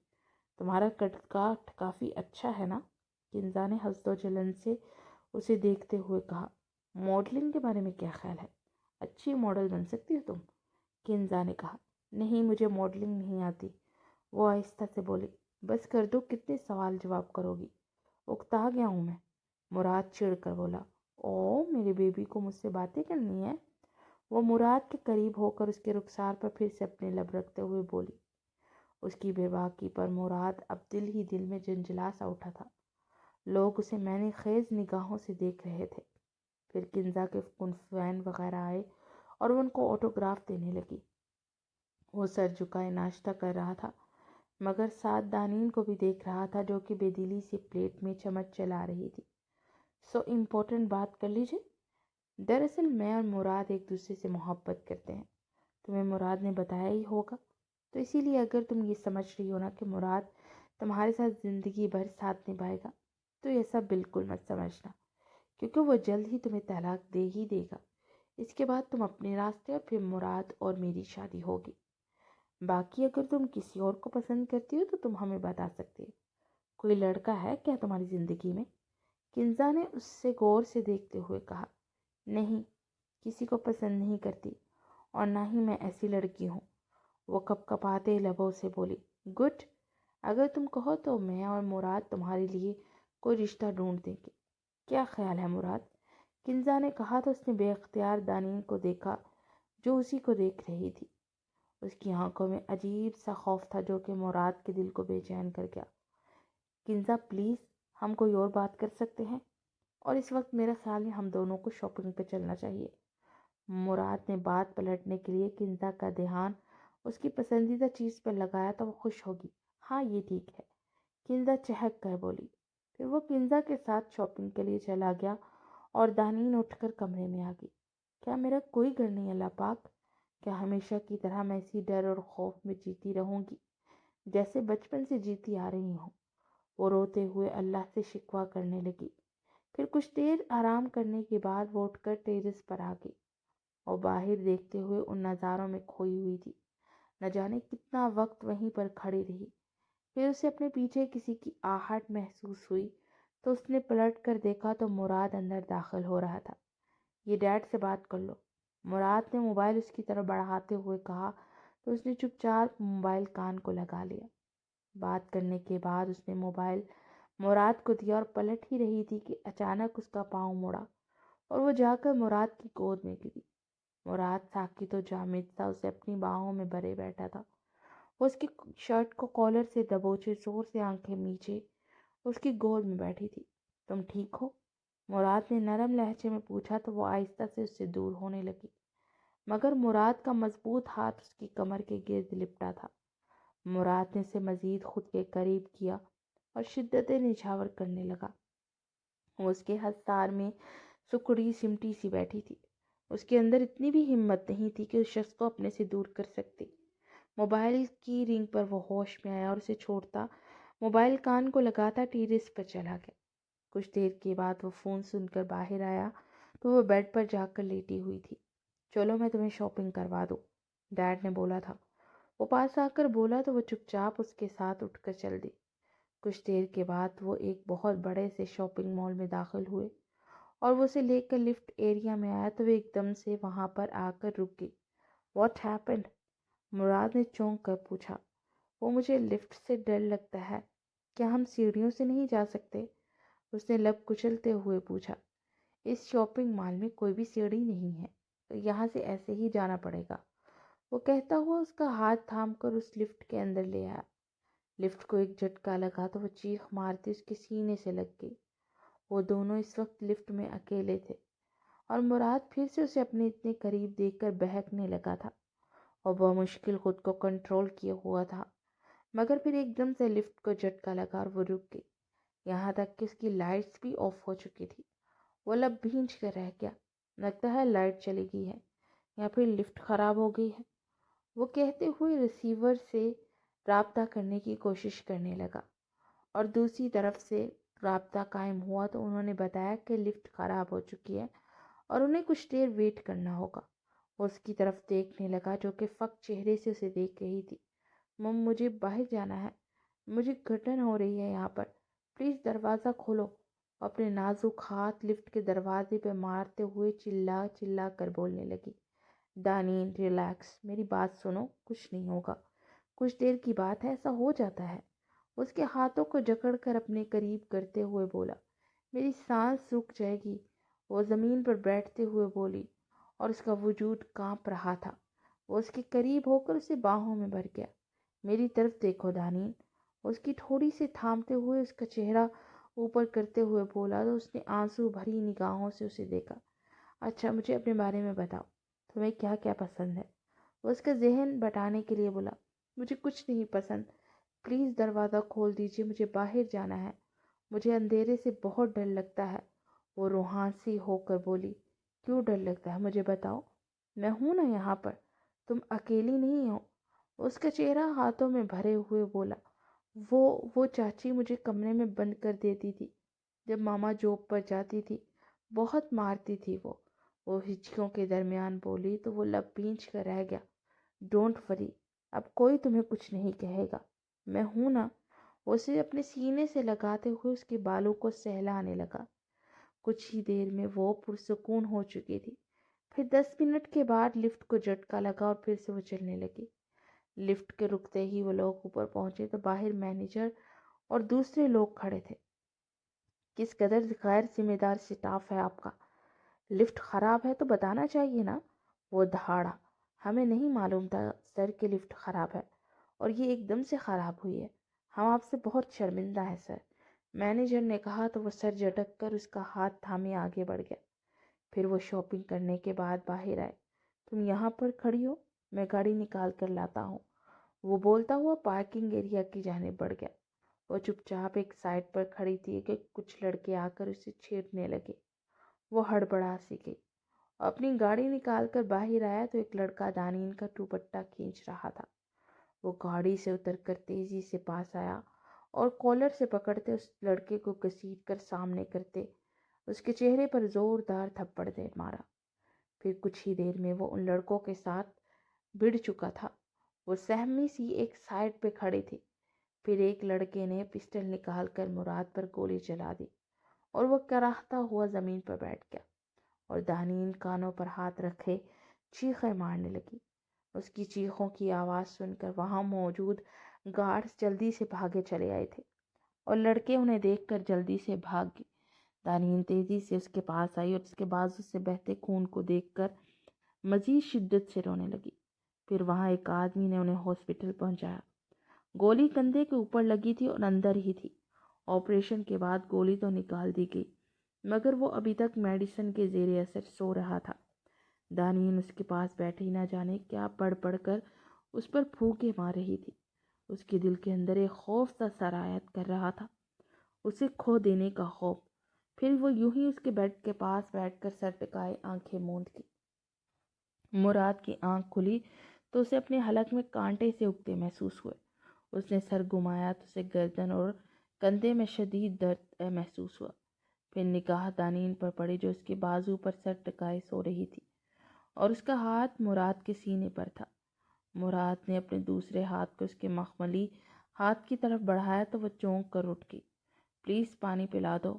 تمہارا کٹ کاٹ کافی اچھا ہے نا؟ کنزا نے حسد و جلن سے اسے دیکھتے ہوئے کہا۔ ماڈلنگ کے بارے میں کیا خیال ہے؟ اچھی ماڈل بن سکتی ہو تم؟ کنزا نے کہا۔ نہیں، مجھے ماڈلنگ نہیں آتی۔ وہ آہستہ سے بولی۔ بس کر دو، کتنے سوال جواب کرو گی؟ اکتا گیا ہوں میں، مراد چڑ کر بولا۔ او میرے بیبی کو مجھ سے باتیں کرنی ہے؟ وہ مراد کے قریب ہو کر اس کے رخسار پر پھر سے اپنے لب رکھتے ہوئے بولی۔ اس کی بے باکی پر مراد اب دل ہی دل میں جنجلا سا اٹھا تھا۔ لوگ اسے مینے خیز نگاہوں سے دیکھ رہے تھے۔ پھر کنزا کے کنفین وغیرہ آئے اور وہ ان کو آٹوگراف دینے لگی۔ وہ سر جھکائے ناشتہ کر رہا تھا، مگر ساتھ دانین کو بھی دیکھ رہا تھا جو کہ بے دلی سے پلیٹ میں چمچ چلا رہی تھی۔ سو امپورٹنٹ بات کر لیجیے۔ دراصل میں اور مراد ایک دوسرے سے محبت کرتے ہیں، تمہیں مراد نے بتایا ہی ہوگا، تو اسی لیے اگر تم یہ سمجھ رہی ہو نا کہ مراد تمہارے ساتھ زندگی بھر ساتھ نبھائے گا، تو ایسا بالکل مت سمجھنا، کیونکہ وہ جلد ہی تمہیں طلاق دے ہی دے گا۔ اس کے بعد تم اپنے راستے اور پھر مراد اور میری شادی ہوگی۔ باقی اگر تم کسی اور کو پسند کرتی ہو تو تم ہمیں بتا سکتے ہو۔ کوئی لڑکا ہے کیا تمہاری زندگی میں؟ کنزا نے اس سے غور سے دیکھتے ہوئے کہا۔ نہیں، کسی کو پسند نہیں کرتی، اور نہ ہی میں ایسی لڑکی ہوں۔ وہ کپ کپاتے لبوں سے بولی۔ گڈ، اگر تم کہو تو میں اور مراد تمہارے لیے کوئی رشتہ ڈھونڈ دیں گے۔ کیا خیال ہے مراد؟ کنزا نے کہا تو اس نے بے اختیار دانین کو دیکھا جو اسی کو دیکھ رہی تھی۔ اس کی آنکھوں میں عجیب سا خوف تھا جو کہ مراد کے دل کو بے چین کر گیا۔ کنزا پلیز، ہم کوئی اور بات کر سکتے ہیں، اور اس وقت میرا خیال ہے ہم دونوں کو شاپنگ پہ چلنا چاہیے۔ مراد نے بات پلٹنے کے لیے کنزا کا دھیان اس کی پسندیدہ چیز پر لگایا تو وہ خوش ہوگی۔ ہاں یہ ٹھیک ہے، کنزا چہک کر بولی۔ پھر وہ کنزا کے ساتھ شاپنگ کے لیے چلا گیا اور دانین اٹھ کر کمرے میں آ گئی۔ کیا میرا کوئی گھر نہیں اللہ پاک؟ کیا ہمیشہ کی طرح میں اسی ڈر اور خوف میں جیتی رہوں گی جیسے بچپن سے جیتی آ رہی ہوں؟ وہ روتے ہوئے اللہ سے شکوہ کرنے لگی۔ پھر کچھ دیر آرام کرنے کے بعد وہ اٹھ کر ٹیرس پر آ گئی اور باہر دیکھتے ہوئے ان نظاروں میں کھوئی ہوئی تھی۔ نہ جانے کتنا وقت وہیں پر کھڑی رہی۔ پھر اسے اپنے پیچھے کسی کی آہٹ محسوس ہوئی تو اس نے پلٹ کر دیکھا تو مراد اندر داخل ہو رہا تھا۔ یہ ڈیڈ سے بات کر لو، مراد نے موبائل اس کی طرف بڑھاتے ہوئے کہا تو اس نے چپ چاپ موبائل کان کو لگا لیا۔ بات کرنے کے بعد اس نے موبائل مراد کو دیا اور پلٹ ہی رہی تھی کہ اچانک اس کا پاؤں مڑا اور وہ جا کر مراد کی گود میں گری۔ مراد ساکت و جامد سا اسے اپنی باہوں میں بھرے بیٹھا تھا۔ وہ اس کی شرٹ کو کالر سے دبوچے زور سے آنکھیں میچے اس کی گود میں بیٹھی تھی۔ تم ٹھیک ہو؟ مراد نے نرم لہجے میں پوچھا تو وہ آہستہ سے اس سے دور ہونے لگی، مگر مراد کا مضبوط ہاتھ اس کی کمر کے گرد لپٹا تھا۔ مراد نے اسے مزید خود کے قریب کیا اور شدت نچھاور کرنے لگا۔ وہ اس کے ہتھیار میں سکڑی سمٹی سی بیٹھی تھی۔ اس کے اندر اتنی بھی ہمت نہیں تھی کہ اس شخص کو اپنے سے دور کر سکتی۔ موبائل کی رنگ پر وہ ہوش میں آیا اور اسے چھوڑتا موبائل کان کو لگاتا ٹیرس پر چلا گیا۔ کچھ دیر کے بعد وہ فون سن کر باہر آیا تو وہ بیڈ پر جا کر لیٹی ہوئی تھی۔ چلو میں تمہیں شاپنگ کروا دوں، ڈیڈ نے بولا تھا۔ وہ پاس آ کر بولا تو وہ چپ چاپ اس کے ساتھ اٹھ کر چل دی۔ کچھ دیر کے بعد وہ ایک بہت بڑے سے شاپنگ مال میں داخل ہوئے اور وہ اسے لے کر لفٹ ایریا میں آیا تو وہ ایک دم سے وہاں پر آ کر رک گئی۔ What happened? مراد نے چونک کر پوچھا۔ وہ مجھے لفٹ سے ڈر لگتا ہے، کیا ہم سیڑھیوں سے نہیں جا سکتے؟ اس نے لب کچلتے ہوئے پوچھا۔ اس شاپنگ مال میں کوئی بھی سیڑھی نہیں ہے، تو یہاں سے ایسے ہی جانا پڑے گا، وہ کہتا ہوا اس کا ہاتھ تھام کر اس لفٹ کے اندر لے آیا۔ لفٹ کو ایک جھٹکا لگا تو وہ چیخ مارتی اس کے سینے سے لگ گئی۔ وہ دونوں اس وقت لفٹ میں اکیلے تھے اور مراد پھر سے اسے اپنے اتنے قریب دیکھ کر بہکنے لگا تھا اور بمشکل خود کو کنٹرول کیا ہوا تھا، مگر پھر ایک دم سے لفٹ کو جھٹکا لگا اور وہ رک گئی، یہاں تک کہ اس کی لائٹس بھی آف ہو چکی تھی۔ وہ لب بھینچ کر رہ گیا۔ لگتا ہے لائٹ چلی گئی ہے یا پھر لفٹ خراب ہو گئی ہے۔ وہ کہتے ہوئے ریسیور سے رابطہ کرنے کی کوشش کرنے لگا اور دوسری طرف سے رابطہ قائم ہوا تو انہوں نے بتایا کہ لفٹ خراب ہو چکی ہے اور انہیں کچھ دیر ویٹ کرنا ہوگا۔ وہ اس کی طرف دیکھنے لگا جو کہ فقط چہرے سے اسے دیکھ رہی تھی۔ مم، مجھے باہر جانا ہے، مجھے گھٹن ہو رہی ہے یہاں پر، پلیز دروازہ کھولو۔ وہ اپنے نازک ہاتھ لفٹ کے دروازے پہ مارتے ہوئے چلا چلا کر بولنے لگی، دانین ریلیکس، میری بات سنو، کچھ نہیں ہوگا، کچھ دیر کی بات ہے، ایسا ہو جاتا ہے۔ اس کے ہاتھوں کو جکڑ کر اپنے قریب کرتے ہوئے بولا، میری سانس رک جائے گی۔ وہ زمین پر بیٹھتے ہوئے بولی اور اس کا وجود کانپ رہا تھا۔ وہ اس کے قریب ہو کر اسے باہوں میں بھر گیا۔ میری طرف دیکھو دانین، اس کی تھوڑی سے تھامتے ہوئے اس کا چہرہ اوپر کرتے ہوئے بولا تو اس نے آنسو بھری نگاہوں سے اسے دیکھا۔ اچھا مجھے اپنے بارے میں بتاؤ، تمہیں کیا کیا پسند ہے؟ وہ اس کا ذہن بٹانے کے لیے بولا، مجھے کچھ نہیں پسند، پلیز دروازہ کھول دیجیے، مجھے باہر جانا ہے، مجھے اندھیرے سے بہت ڈر لگتا ہے۔ وہ روحانسی ہو کر بولی، کیوں ڈر لگتا ہے مجھے بتاؤ، میں ہوں نا یہاں پر، تم اکیلی نہیں ہو۔ اس کا چہرہ ہاتھوں میں بھرے ہوئے بولا، وہ چاچی مجھے کمرے میں بند کر دیتی تھی جب ماما جاب پر جاتی تھی، بہت مارتی تھی وہ ہچکیوں کے درمیان بولی تو وہ لب بھینچ کر رہ گیا۔ ڈونٹ وری، اب کوئی تمہیں کچھ نہیں کہے گا، میں ہوں نا۔ وہ اسے اپنے سینے سے لگاتے ہوئے اس کے بالوں کو سہلانے لگا۔ کچھ ہی دیر میں وہ پرسکون ہو چکی تھی۔ پھر 10 منٹ کے بعد لفٹ کو جھٹکا لگا اور پھر سے وہ چلنے لگی۔ لفٹ کے رکتے ہی وہ لوگ اوپر پہنچے تو باہر مینیجر اور دوسرے لوگ کھڑے تھے۔ کس قدر غیر ذمہ دار سٹاف ہے آپ کا، لفٹ خراب ہے تو بتانا چاہیے نا۔ وہ دہاڑا، ہمیں نہیں معلوم تھا سر کہ لفٹ خراب ہے اور یہ ایک دم سے خراب ہوئی ہے، ہم آپ سے بہت شرمندہ ہیں سر، مینیجر نے کہا تو وہ سر جھٹک کر اس کا ہاتھ تھامے آگے بڑھ گیا۔ پھر وہ شاپنگ کرنے کے بعد باہر آئے۔ تم یہاں پر کھڑی ہو، میں گاڑی نکال کر لاتا ہوں۔ وہ بولتا ہوا پارکنگ ایریا کی جانب بڑھ گیا۔ وہ چپ چاپ ایک سائڈ پر کھڑی تھی کہ کچھ لڑکے آ کر اسے چھیڑنے لگے۔ وہ ہڑبڑا سی گئی، اپنی گاڑی نکال کر باہر آیا تو ایک لڑکا دانین کا دوپٹہ کھینچ رہا تھا۔ وہ گاڑی سے اتر کر تیزی سے پاس آیا اور کالر سے پکڑتے اس لڑکے کو گھسیٹ کر سامنے کرتے اس کے چہرے پر زوردار تھپڑ دے مارا۔ پھر کچھ ہی دیر میں وہ ان لڑکوں کے ساتھ بھڑ چکا تھا۔ وہ سہمی سی ایک سائڈ پہ کھڑی تھی۔ پھر ایک لڑکے نے پسٹل نکال کر مراد پر گولی چلا دی اور وہ کراہتا ہوا زمین پر بیٹھ گیا اور دانین کانوں پر ہاتھ رکھے چیخیں مارنے لگی۔ اس کی چیخوں کی آواز سن کر وہاں موجود گارڈز جلدی سے بھاگے چلے آئے تھے اور لڑکے انہیں دیکھ کر جلدی سے بھاگ گئے۔ دانین تیزی سے اس کے پاس آئی اور اس کے بازو سے بہتے خون کو دیکھ کر مزید شدت سے رونے لگی۔ پھر وہاں ایک آدمی نے انہیں ہاسپٹل پہنچایا۔ گولی کندھے کے اوپر لگی تھی اور اندر ہی تھی۔ آپریشن کے بعد گولی تو نکال دی گئی مگر وہ ابھی تک میڈیسن کے زیر اثر سو رہا تھا۔ دانین اس کے پاس بیٹھی نہ جانے کیا پڑھ پڑھ کر اس پر پھونکے مار رہی تھی۔ اس کے دل کے اندر ایک خوف سا سرایت کر رہا تھا، اسے کھو دینے کا خوف۔ پھر وہ یوں ہی اس کے بیڈ کے پاس بیٹھ کر سر ٹکائے آنکھیں موند کی۔ مراد کی آنکھ کھلی تو اسے اپنے حلق میں کانٹے سے اگتے محسوس ہوئے۔ اس نے سر گھمایا تو اسے گردن اور کندھے میں شدید درد محسوس ہوا۔ پھر نگاہ دانین پر پڑی جو اس کے بازو پر سر ٹکائے سو رہی تھی اور اس کا ہاتھ مراد کے سینے پر تھا۔ مراد نے اپنے دوسرے ہاتھ کو اس کے مخملی ہاتھ کی طرف بڑھایا تو وہ چونک کر اٹھ گئی۔ پلیز پانی پلا دو،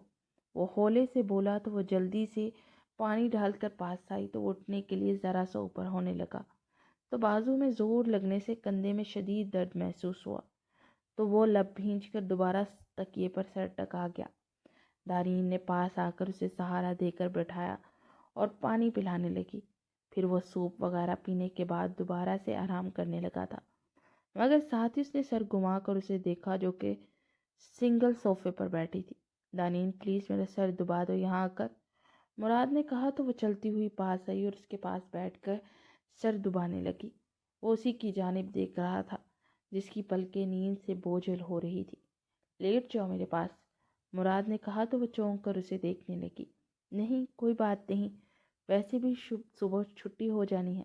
وہ ہولے سے بولا تو وہ جلدی سے پانی ڈال کر پاس آئی تو اٹھنے کے لیے ذرا سا اوپر ہونے لگا تو بازو میں زور لگنے سے کندھے میں شدید درد محسوس ہوا تو وہ لب بھینچ کر دوبارہ تکیے پر سر ٹکا گیا۔ دارین نے پاس آ کر اسے سہارا دے کر بٹھایا اور پانی پلانے لگی۔ پھر وہ سوپ وغیرہ پینے کے بعد دوبارہ سے آرام کرنے لگا تھا مگر ساتھ ہی اس نے سر گھما کر اسے دیکھا جو کہ سنگل صوفے پر بیٹھی تھی۔ دانین پلیز میرا سر دبا دو یہاں آ کر، مراد نے کہا تو وہ چلتی ہوئی پاس آئی اور اس کے پاس بیٹھ کر سر دبانے لگی۔ وہ اسی کی جانب دیکھ رہا تھا جس کی پلکیں نیند سے بوجھل ہو رہی تھی۔ لیٹ جاؤ میرے پاس، مراد نے کہا تو وہ چونک کر اسے دیکھنے لگی۔ نہیں کوئی بات نہیں، ویسے بھی صبح چھٹی ہو جانی ہے،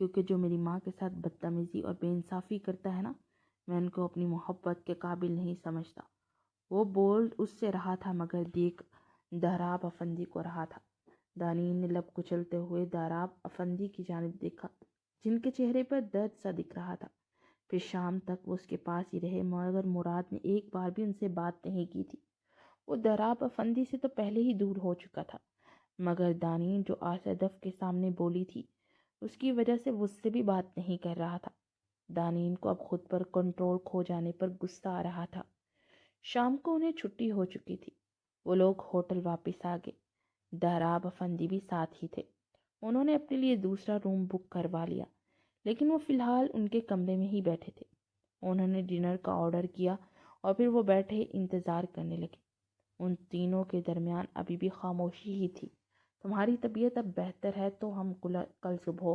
کیونکہ جو میری ماں کے ساتھ بدتمیزی اور بے انصافی کرتا ہے نا، میں ان کو اپنی محبت کے قابل نہیں سمجھتا۔ وہ بول اس سے رہا تھا مگر دیکھ داراب افندی کو رہا تھا۔ دانین نے لب کچلتے ہوئے داراب افندی کی جانب دیکھا، جن کے چہرے پر درد سا دکھ رہا تھا۔ پھر شام تک وہ اس کے پاس ہی رہے مگر مراد نے ایک بار بھی ان سے بات نہیں کی تھی۔ وہ داراب افندی سے تو پہلے ہی دور ہو چکا تھا، مگر دانین جو آج صدف کے سامنے بولی تھی اس کی وجہ سے وہ اس سے بھی بات نہیں کر رہا تھا۔ دانین کو اب خود پر کنٹرول کھو جانے پر غصہ آ رہا تھا۔ شام کو انہیں چھٹی ہو چکی تھی، وہ لوگ ہوٹل واپس آ گئے۔ داراب افندی بھی ساتھ ہی تھے۔ انہوں نے اپنے لیے دوسرا روم بک کروا لیا، لیکن وہ فی الحال ان کے کمرے میں ہی بیٹھے تھے۔ انہوں نے ڈنر کا آرڈر کیا اور پھر وہ بیٹھے انتظار کرنے لگے۔ ان تینوں کے درمیان ابھی بھی خاموشی ہی تھی۔ تمہاری طبیعت اب بہتر ہے تو ہم کل صبح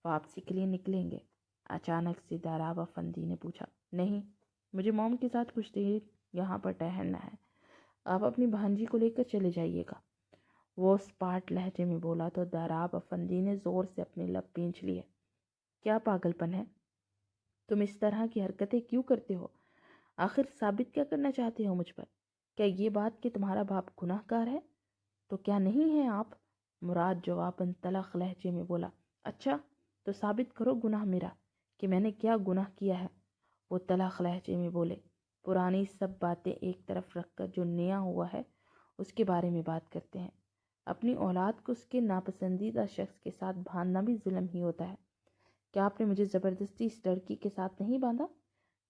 واپسی کے لیے نکلیں گے؟ اچانک سے داراب افندی نے پوچھا۔ نہیں، مجھے موم کے ساتھ کچھ دیر یہاں پر ٹہلنا ہے، آپ اپنی بھانجی کو لے کر چلے جائیے گا، وہ اسپاٹ لہجے میں بولا تو داراب افندی نے زور سے اپنے لب پینچ لیے۔ کیا پاگل پن ہے؟ تم اس طرح کی حرکتیں کیوں کرتے ہو؟ آخر ثابت کیا کرنا چاہتے ہو مجھ پر؟ کیا یہ بات کہ تمہارا باپ گناہ گار ہے؟ تو کیا نہیں ہے آپ؟ مراد جواباً تلخ لہجے میں بولا۔ اچھا تو ثابت کرو گناہ میرا، کہ میں نے کیا گناہ کیا ہے، وہ تلخ لہجے میں بولے۔ پرانی سب باتیں ایک طرف رکھ کر جو نیا ہوا ہے اس کے بارے میں بات کرتے ہیں۔ اپنی اولاد کو اس کے ناپسندیدہ شخص کے ساتھ باندھنا بھی ظلم ہی ہوتا ہے۔ کیا آپ نے مجھے زبردستی اس لڑکی کے ساتھ نہیں باندھا،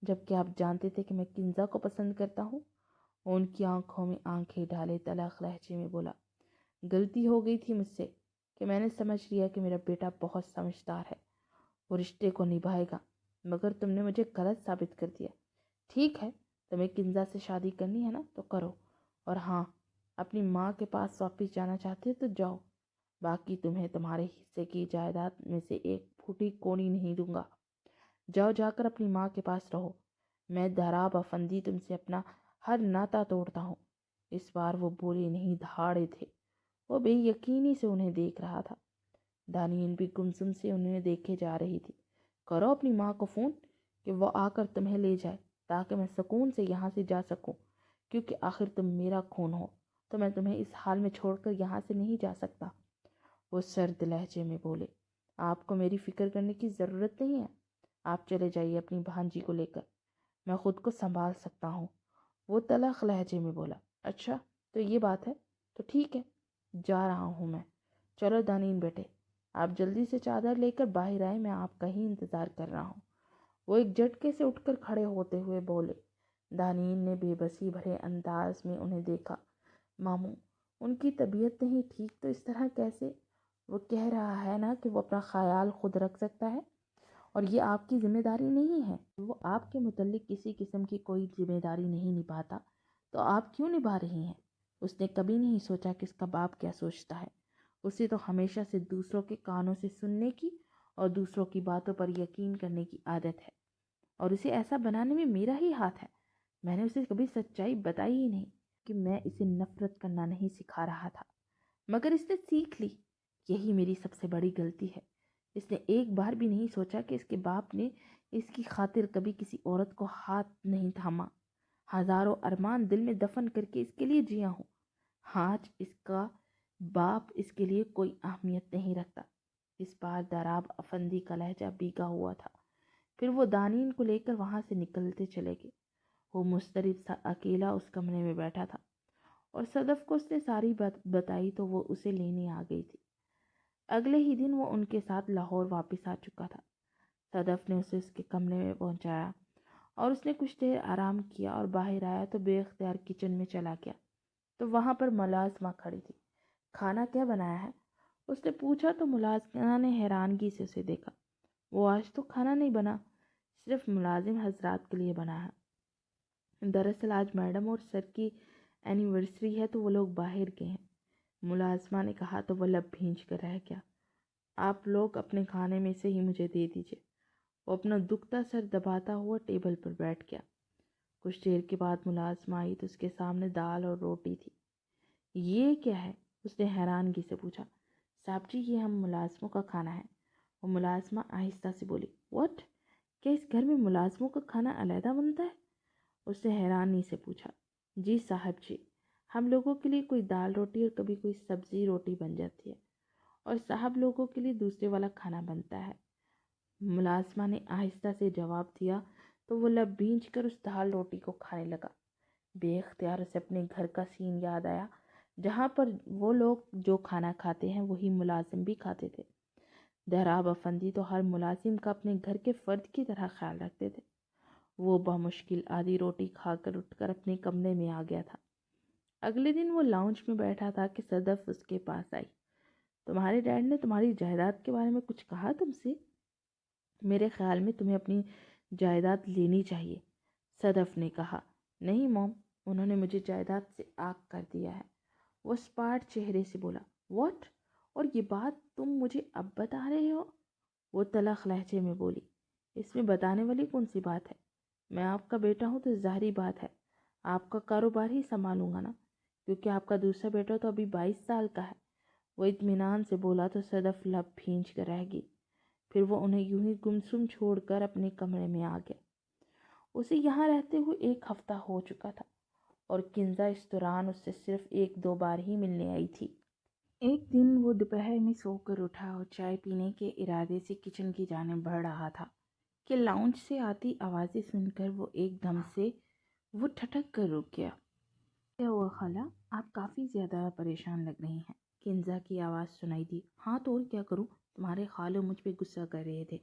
جبکہ آپ جانتے تھے کہ میں کنزا کو پسند کرتا ہوں؟ ان کی آنکھوں میں آنکھیں ڈالے تلخ لہجے میں بولا۔ غلطی ہو گئی تھی مجھ سے کہ میں نے سمجھ لیا کہ میرا بیٹا بہت سمجھدار ہے، وہ رشتے کو نبھائے گا، مگر تم نے مجھے غلط ثابت کر دیا۔ ٹھیک ہے، تمہیں کنزا سے شادی کرنی ہے نا تو کرو، اور ہاں، اپنی ماں کے پاس واپس جانا چاہتے ہو تو جاؤ، باقی تمہیں تمہارے حصے کی جائیداد میں سے ایک پھوٹی کونی نہیں دوں گا۔ جاؤ، جا کر اپنی ماں کے پاس رہو۔ میں داراب افندی تم سے اپنا ہر ناتا توڑتا ہوں۔ اس بار وہ بولے نہیں دھاڑے تھے، وہ بے یقینی سے انہیں دیکھ رہا تھا۔ دانین بھی گمسم سے انہیں دیکھے جا رہی تھی۔ کرو اپنی ماں کو فون کہ وہ آ کر تمہیں لے جائے تاکہ میں سکون سے یہاں سے جا سکوں، کیونکہ آخر تم میرا خون ہو تو میں تمہیں اس حال میں چھوڑ کر یہاں سے نہیں جا سکتا، وہ سرد لہجے میں بولے۔ آپ کو میری فکر کرنے کی ضرورت نہیں ہے، آپ چلے جائیے اپنی بھانجی کو لے کر، میں خود کو سنبھال سکتا ہوں، وہ تلخ لہجے میں بولا۔ اچھا تو یہ بات ہے، تو ٹھیک ہے، جا رہا ہوں میں۔ چلو دانین بیٹے، آپ جلدی سے چادر لے کر باہر آئے، میں آپ کا ہی انتظار کر رہا ہوں، وہ ایک جھٹکے سے اٹھ کر کھڑے ہوتے ہوئے بولے۔ دانین نے بے بسی بھرے انداز میں انہیں دیکھا۔ ماموں، ان کی طبیعت نہیں ٹھیک تو اس طرح کیسے؟ وہ کہہ رہا ہے نا کہ وہ اپنا خیال خود رکھ سکتا ہے اور یہ آپ کی ذمہ داری نہیں ہے۔ وہ آپ کے متعلق کسی قسم کی کوئی ذمہ داری نہیں نبھاتا تو آپ کیوں نبھا رہی ہیں؟ اس نے کبھی نہیں سوچا کہ اس کا باپ کیا سوچتا ہے۔ اسے تو ہمیشہ سے دوسروں کے کانوں سے سننے کی اور دوسروں کی باتوں پر یقین کرنے کی عادت ہے، اور اسے ایسا بنانے میں میرا ہی ہاتھ ہے۔ میں نے اسے کبھی سچائی بتائی ہی نہیں کہ میں اسے نفرت کرنا نہیں سکھا رہا تھا، مگر اس نے سیکھ لی۔ یہی میری سب سے بڑی غلطی ہے۔ اس نے ایک بار بھی نہیں سوچا کہ اس کے باپ نے اس کی خاطر کبھی کسی عورت کو ہاتھ نہیں تھاما۔ ہزاروں ارمان دل میں دفن کر کے اس کے لیے جیا ہوں، آج اس کا باپ اس کے لیے کوئی اہمیت نہیں رکھتا۔ اس بار داراب افندی کا لہجہ بھیگا ہوا تھا۔ پھر وہ دانین کو لے کر وہاں سے نکلتے چلے گئے۔ وہ مضطرب سا اکیلا اس کمرے میں بیٹھا تھا، اور صدف کو اس نے ساری بات بتائی تو وہ اسے لینے آ گئی تھی۔ اگلے ہی دن وہ ان کے ساتھ لاہور واپس آ چکا تھا۔ صدف نے اسے اس کے کمرے میں پہنچایا اور اس نے کچھ دیر آرام کیا اور باہر آیا تو بے اختیار کچن میں چلا گیا تو وہاں پر ملازمہ کھڑی تھی۔ کھانا کیا بنایا ہے؟ اس نے پوچھا تو ملازمہ نے حیرانگی سے اسے دیکھا۔ وہ آج تو کھانا نہیں بنا، صرف ملازم حضرات کے لیے بنا ہے۔ دراصل آج میڈم اور سر کی اینیورسری ہے تو وہ لوگ باہر گئے ہیں، ملازمہ نے کہا تو وہ لب بھینچ کر رہ گیا۔ آپ لوگ اپنے کھانے میں سے ہی مجھے دے دیجیے۔ وہ اپنا دکھتا سر دباتا ہوا ٹیبل پر بیٹھ گیا۔ کچھ دیر کے بعد ملازمہ آئی تو اس کے سامنے دال اور روٹی تھی۔ یہ کیا ہے؟ اس نے حیرانگی سے پوچھا۔ صاحب جی، یہ ہم ملازموں کا کھانا ہے، وہ ملازمہ آہستہ سے بولی، واٹ؟ کیا اس گھر میں ملازموں کا کھانا علیحدہ بنتا ہے؟ اس نے حیرانی سے پوچھا۔ جی صاحب جی، ہم لوگوں کے لیے کوئی دال روٹی اور کبھی کوئی سبزی روٹی بن جاتی ہے، اور صاحب لوگوں کے لیے دوسرے والا کھانا بنتا ہے، ملازمہ نے آہستہ سے جواب دیا تو وہ لب بھینچ کر اس دال روٹی کو کھانے لگا۔ بے اختیار اسے اپنے گھر کا سین یاد آیا، جہاں پر وہ لوگ جو کھانا کھاتے ہیں وہی ملازم بھی کھاتے تھے۔ دہراب افندی تو ہر ملازم کا اپنے گھر کے فرد کی طرح خیال رکھتے تھے۔ وہ بمشکل آدھی روٹی کھا کر اٹھ کر اپنے کمرے میں آ گیا تھا۔ اگلے دن وہ لاؤنج میں بیٹھا تھا کہ صدف اس کے پاس آئی۔ تمہارے ڈیڈ نے تمہاری جائیداد کے بارے میں کچھ کہا تم سے؟ میرے خیال میں تمہیں اپنی جائیداد لینی چاہیے، صدف نے کہا۔ نہیں موم، انہوں نے مجھے جائیداد سے آگ کر دیا ہے، وہ اسپاٹ چہرے سے بولا۔ واٹ؟ اور یہ بات تم مجھے اب بتا رہے ہو؟ وہ تلخ لہجے میں بولی۔ اس میں بتانے والی کون سی بات ہے؟ میں آپ کا بیٹا ہوں تو ظاہری بات ہے آپ کا کاروبار ہی سنبھالوں گا نا، کیونکہ آپ کا دوسرا بیٹا تو ابھی 22 سال کا ہے۔ وہ اطمینان سے بولا تو صدف لب بھینچ کر رہ گئی۔ پھر وہ انہیں یوں ہی گمسم چھوڑ کر اپنے کمرے میں آ گیا۔ اسے یہاں رہتے ہوئے 1 ہفتہ ہو چکا تھا، اور کنزا اس دوران اس سے صرف 1-2 بار ہی ملنے آئی تھی۔ ایک دن وہ دوپہر میں سو کر اٹھا اور چائے پینے کے ارادے سے کچن کی جانب بڑھ رہا تھا کہ لاؤنج سے آتی آوازیں سن کر وہ ایک دم سے وہ ٹھٹک کر رک گیا۔ کیا ہوا خالہ؟ آپ کافی زیادہ پریشان لگ رہی ہیں، کنزا کی آواز سنائی دی۔ ہاں تو اور کیا کروں، تمہارے خالو مجھ پہ غصہ کر رہے تھے،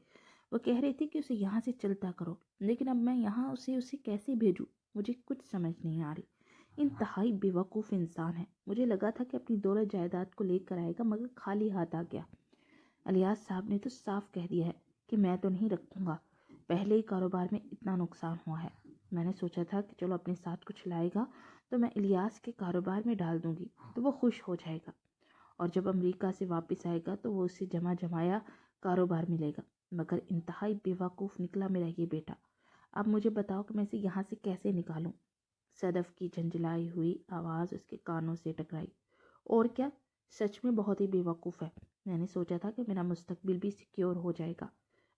وہ کہہ رہے تھے کہ اسے یہاں سے چلتا کرو، لیکن اب میں یہاں اسے کیسے بھیجوں، مجھے کچھ سمجھ نہیں آ رہی۔ انتہائی بے وقوف انسان ہے، مجھے لگا تھا کہ اپنی دولت جائیداد کو لے کر آئے گا، مگر خالی ہاتھ آ گیا۔ الیاس صاحب نے تو صاف کہہ دیا ہے کہ میں تو نہیں رکھوں گا، پہلے ہی کاروبار میں اتنا نقصان ہوا ہے۔ میں نے سوچا تھا کہ چلو اپنے ساتھ کچھ لائے گا تو میں الیاس کے کاروبار میں ڈال دوں گی تو وہ خوش ہو جائے گا، اور جب امریکہ سے واپس آئے گا تو وہ اسے جمایا کاروبار ملے گا، مگر انتہائی بے وقوف نکلا میرا یہ بیٹا۔ اب مجھے بتاؤ کہ میں اسے یہاں سے کیسے نکالوں؟ صدف کی جھنجھلائی ہوئی آواز اس کے کانوں سے ٹکرائی۔ اور کیا، سچ میں بہت ہی بے وقوف ہے۔ میں نے سوچا تھا کہ میرا مستقبل بھی سیکیور ہو جائے گا،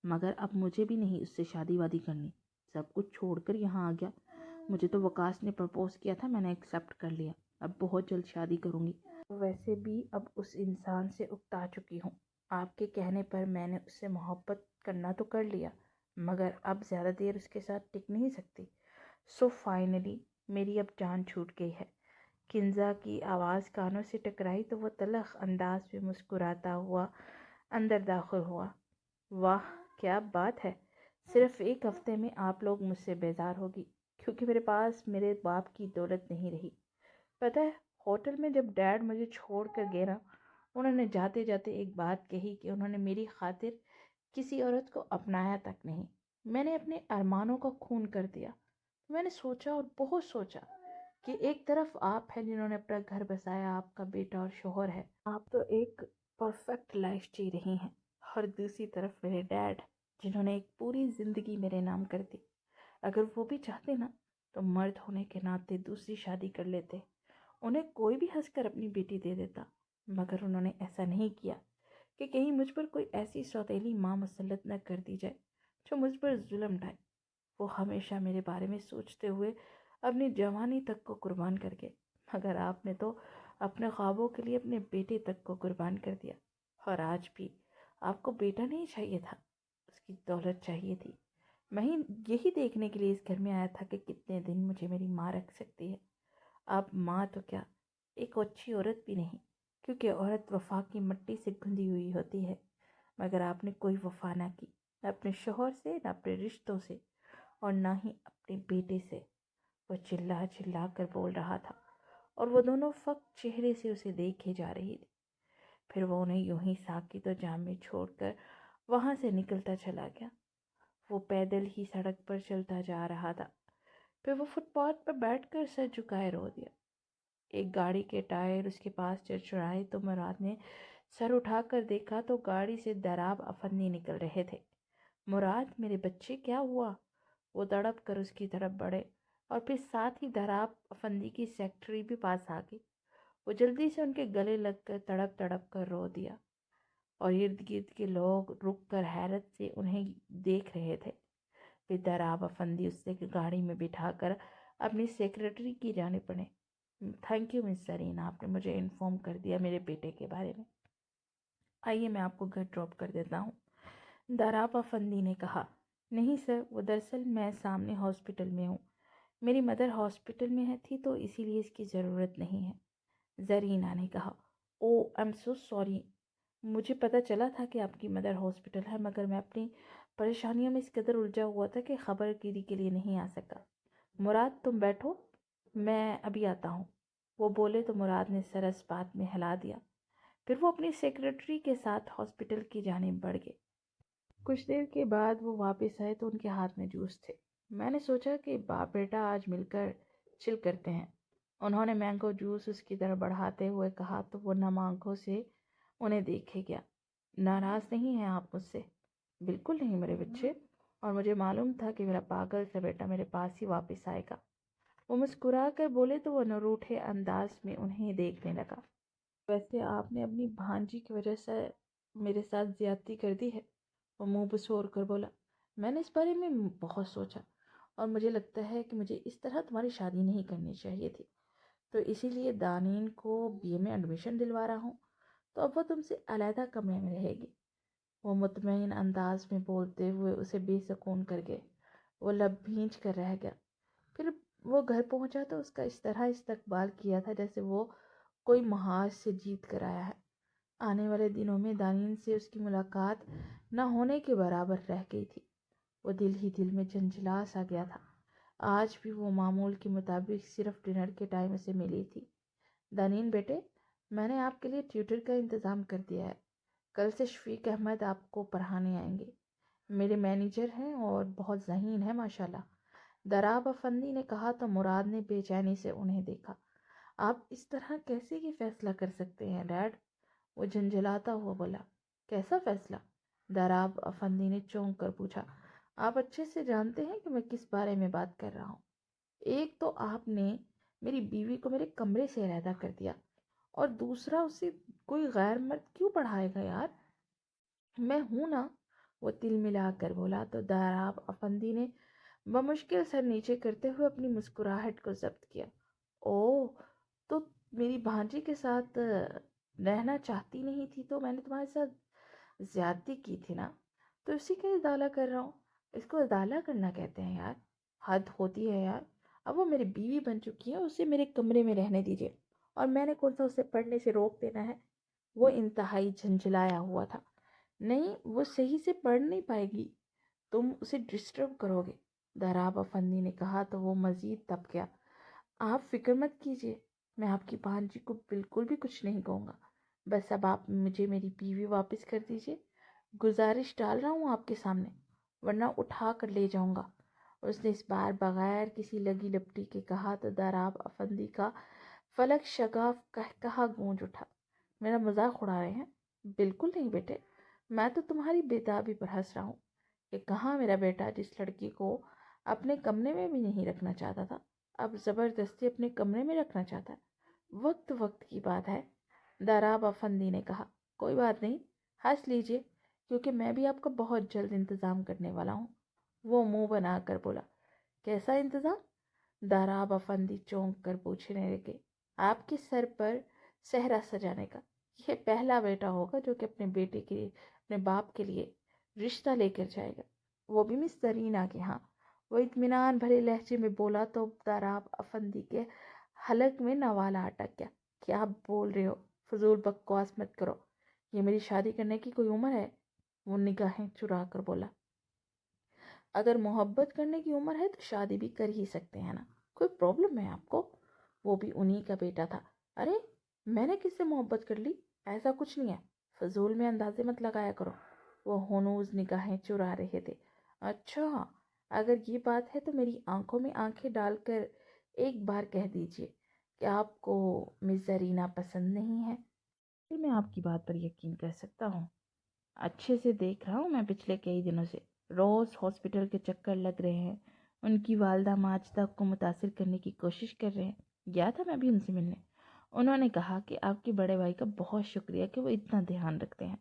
مگر اب مجھے بھی نہیں اس سے شادی وادی کرنی، سب کچھ چھوڑ کر یہاں آ گیا۔ مجھے تو وکاس نے پرپوز کیا تھا، میں نے ایکسیپٹ کر لیا، اب بہت جلد شادی کروں گی۔ ویسے بھی اب اس انسان سے اکتا چکی ہوں، آپ کے کہنے پر میں نے اس سے محبت کرنا تو کر لیا، مگر اب زیادہ دیر اس کے ساتھ ٹک نہیں سکتی۔ سو فائنلی میری اب جان چھوٹ گئی ہے۔ کنزا کی آواز کانوں سے ٹکرائی تو وہ تلخ انداز میں مسکراتا ہوا اندر داخل ہوا۔ واہ کیا بات ہے، صرف 1 ہفتے میں آپ لوگ مجھ سے بیزار ہوگی، کیونکہ میرے پاس میرے باپ کی دولت نہیں رہی۔ پتہ ہے ہوٹل میں جب ڈیڈ مجھے چھوڑ کر گئے نا، انہوں نے جاتے جاتے ایک بات کہی کہ انہوں نے میری خاطر کسی عورت کو اپنایا تک نہیں، میں نے اپنے ارمانوں کا خون کر دیا۔ میں نے سوچا اور بہت سوچا کہ ایک طرف آپ ہیں جنہوں نے اپنا گھر بسایا، آپ کا بیٹا اور شوہر ہے، آپ تو ایک پرفیکٹ لائف جی رہی ہیں، اور دوسری طرف میرے ڈیڈ جنہوں نے ایک پوری زندگی میرے نام کر دی۔ اگر وہ بھی چاہتے نا تو مرد ہونے کے ناطے دوسری شادی کر لیتے، انہیں کوئی بھی ہنس کر اپنی بیٹی دے دیتا، مگر انہوں نے ایسا نہیں کیا کہ کہیں مجھ پر کوئی ایسی سوتیلی ماں مسلط نہ کر دی جائے جو مجھ پر ظلم ڈھائے۔ وہ ہمیشہ میرے بارے میں سوچتے ہوئے اپنی جوانی تک کو قربان کر گئے، مگر آپ نے تو اپنے خوابوں کے لیے اپنے بیٹے تک کو قربان کر دیا، اور آج بھی آپ کو بیٹا نہیں چاہیے تھا، اس کی دولت چاہیے تھی۔ میں یہی دیکھنے کے لیے اس گھر میں آیا تھا کہ کتنے دن مجھے میری ماں رکھ سکتی ہے۔ اب ماں تو کیا، ایک اچھی عورت بھی نہیں، کیونکہ عورت وفا کی مٹی سے گندی ہوئی ہوتی ہے، مگر آپ نے کوئی وفا نہ کی، نہ اپنے شوہر سے، نہ اپنے رشتوں سے، اور نہ ہی اپنے بیٹے سے۔ وہ چلا چلا کر بول رہا تھا، اور وہ دونوں فقط چہرے سے اسے دیکھے جا رہی تھی۔ پھر وہ انہیں یوں ہی ساکت و جام میں چھوڑ کر وہاں سے نکلتا چلا گیا۔ وہ پیدل ہی سڑک پر چلتا جا رہا تھا، پھر وہ فٹ پاتھ پر بیٹھ کر سر جھکائے رو دیا۔ ایک گاڑی کے ٹائر اس کے پاس چرچرائے تو مراد نے سر اٹھا کر دیکھا تو گاڑی سے دراب افندی نکل رہے تھے۔ مراد میرے بچے کیا ہوا؟ وہ تڑپ کر اس کی طرف بڑھے، اور پھر ساتھ ہی دراب افندی کی سیکرٹری بھی پاس آ گئی۔ وہ جلدی سے ان کے گلے لگ کر تڑپ تڑپ کر رو دیا۔ اور ارد گرد کے لوگ رک کر حیرت سے انہیں دیکھ رہے تھے۔ پھر دراب افندی اس سے گاڑی میں بٹھا کر اپنی سیکرٹری کی جانب بڑھے۔ تھینک یو مس سرینا، آپ نے مجھے انفارم کر دیا میرے بیٹے کے بارے میں۔ آئیے میں آپ کو گھر ڈراپ کر دیتا ہوں، دراب افندی نے کہا۔ نہیں سر، وہ دراصل میں سامنے ہاسپٹل میں ہوں، میری مدر ہاسپٹل میں تھی تو اسی لیے اس کی ضرورت نہیں ہے، زرینہ نے کہا۔ او آئی ایم سو سوری، مجھے پتہ چلا تھا کہ آپ کی مدر ہاسپٹل ہے، مگر میں اپنی پریشانیوں میں اس قدر الجھا ہوا تھا کہ خبر گیری کے لیے نہیں آ سکا۔ مراد تم بیٹھو، میں ابھی آتا ہوں، وہ بولے تو مراد نے سر اس بات میں ہلا دیا۔ پھر وہ اپنی سیکرٹری کے ساتھ ہاسپٹل کی جانب بڑھ گئے۔ کچھ دیر کے بعد وہ واپس آئے تو ان کے ہاتھ میں جوس تھے۔ میں نے سوچا کہ باپ بیٹا آج مل کر چل کرتے ہیں، انہوں نے مینگو جوس اس کی طرف بڑھاتے ہوئے کہا تو وہ نم آنکھوں سے انہیں دیکھے گیا۔ ناراض نہیں ہیں آپ مجھ سے؟ بالکل نہیں میرے بچے، اور مجھے معلوم تھا کہ میرا پاگل سا بیٹا میرے پاس ہی واپس آئے گا، وہ مسکرا کر بولے تو وہ نروٹھے انداز میں انہیں دیکھنے لگا۔ ویسے آپ نے اپنی بھانجی کی وجہ سے میرے ساتھ زیادتی کر دی ہے، وہ منہ بسور کر بولا۔ میں نے اس بارے میں بہت سوچا اور مجھے لگتا ہے کہ مجھے اس طرح تمہاری شادی نہیں کرنی چاہیے تھی، تو اسی لیے دانین کو بی اے میں ایڈمیشن دلوا رہا ہوں، تو اب وہ تم سے علیحدہ کمرے میں رہے گی۔ وہ مطمئن انداز میں بولتے ہوئے اسے بے سکون کر گئے۔ وہ لب بھینچ کر رہ گیا۔ پھر وہ گھر پہنچا تو اس کا اس طرح استقبال کیا تھا جیسے وہ کوئی محاذ سے جیت کر آیا ہے۔ آنے والے دنوں میں دانین سے اس کی ملاقات نہ ہونے کے برابر رہ گئی تھی۔ وہ دل ہی دل میں جھنجھلا سا گیا تھا۔ آج بھی وہ معمول کے مطابق صرف ڈنر کے ٹائم اسے ملی تھی۔ دانین بیٹے، میں نے آپ کے لیے ٹیوٹر کا انتظام کر دیا ہے، کل سے شفیق احمد آپ کو پڑھانے آئیں گے، میرے مینیجر ہیں اور بہت ذہین ہیں ماشاءاللہ، دراب افندی نے کہا تو مراد نے بے چینی سے انہیں دیکھا۔ آپ اس طرح کیسے یہ فیصلہ کر سکتے ہیں ڈیڈ؟ وہ جھنجھلاتا ہوا بولا۔ کیسا فیصلہ؟ دراب افندی نے چونک کر پوچھا۔ آپ اچھے سے جانتے ہیں کہ میں کس بارے میں بات کر رہا ہوں۔ ایک تو آپ نے میری بیوی کو میرے کمرے سے علیحدہ کر دیا، اور دوسرا اسے کوئی غیر مرد کیوں پڑھائے گا یار؟ میں ہوں نا، وہ تل ملا کر بولا تو دراب افندی نے بمشکل سر نیچے کرتے ہوئے اپنی مسکراہٹ کو ضبط کیا۔ اوہ، تو میری بھانجی کے ساتھ رہنا چاہتی نہیں تھی تو میں نے تمہارے ساتھ زیادتی کی تھی نا، تو اسی کا ازالہ کر رہا ہوں۔ اس کو ازالہ کرنا کہتے ہیں یار، حد ہوتی ہے یار۔ اب وہ میری بیوی بن چکی ہے، اسے میرے کمرے میں رہنے دیجیے، اور میں نے کون سا اسے پڑھنے سے روک دینا ہے؟ وہ انتہائی جھنجھلایا ہوا تھا۔ نہیں، وہ صحیح سے پڑھ نہیں پائے گی، تم اسے ڈسٹرب کرو گے، دراب افندی نے کہا تو وہ مزید تپ گیا۔ آپ فکر مت کیجیے، میں آپ کی بھانجی کو بالکل بھی کچھ نہیں کہوں گا، بس اب آپ مجھے میری بیوی واپس کر دیجیے، گزارش ڈال رہا ہوں آپ کے سامنے، ورنہ اٹھا کر لے جاؤں گا۔ اس نے اس بار بغیر کسی لگی لپٹی کے کہا تو دراب افندی کا فلک شگاف کہا گونج اٹھا۔ میرا مذاق اڑا رہے ہیں؟ بالکل نہیں بیٹے، میں تو تمہاری بےتابی پر ہنس رہا ہوں کہ کہاں میرا بیٹا جس لڑکی کو اپنے کمرے میں بھی نہیں رکھنا چاہتا تھا، اب زبردستی اپنے کمرے میں رکھنا چاہتا ہے۔ وقت وقت کی بات ہے، دراب افندی نے کہا۔ کوئی بات نہیں، ہنس لیجئے، کیونکہ میں بھی آپ کا بہت جلد انتظام کرنے والا ہوں، وہ منہ بنا کر بولا۔ کیسا انتظام؟ دراب افندی چونک کر پوچھنے لگے۔ آپ کے سر پر صحرا سجانے کا۔ یہ پہلا بیٹا ہوگا جو کہ اپنے بیٹے کے اپنے باپ کے لیے رشتہ لے کر جائے گا، وہ بھی مس زرینہ کے ہاں۔ وہ اطمینان بھرے لہجے میں بولا تو دراب افندی کے حلق میں نوالا اٹک گیا۔ کیا بول رہے ہو؟ فضول بکواس مت کرو، یہ میری شادی کرنے کی کوئی عمر ہے؟ وہ نگاہیں چرا کر بولا۔ اگر محبت کرنے کی عمر ہے تو شادی بھی کر ہی سکتے ہیں نا، کوئی پرابلم ہے آپ کو؟ وہ بھی انہی کا بیٹا تھا۔ ارے میں نے کس سے محبت کر لی؟ ایسا کچھ نہیں ہے، فضول میں اندازے مت لگایا کرو۔ وہ ہنوز نگاہیں چرا رہے تھے۔ اچھا، اگر یہ بات ہے تو میری آنکھوں میں آنکھیں ڈال کر ایک بار کہہ دیجئے کہ آپ کو مس زرینہ پسند نہیں ہے۔ میں آپ کی بات پر یقین کر سکتا ہوں، اچھے سے دیکھ رہا ہوں میں پچھلے کئی دنوں سے، روز ہاسپٹل کے چکر لگ رہے ہیں، ان کی والدہ ماجدہ کو متاثر کرنے کی کوشش کر رہے ہیں۔ گیا تھا میں بھی ان سے ملنے، انہوں نے کہا کہ آپ کے بڑے بھائی کا بہت شکریہ کہ وہ اتنا دھیان رکھتے ہیں،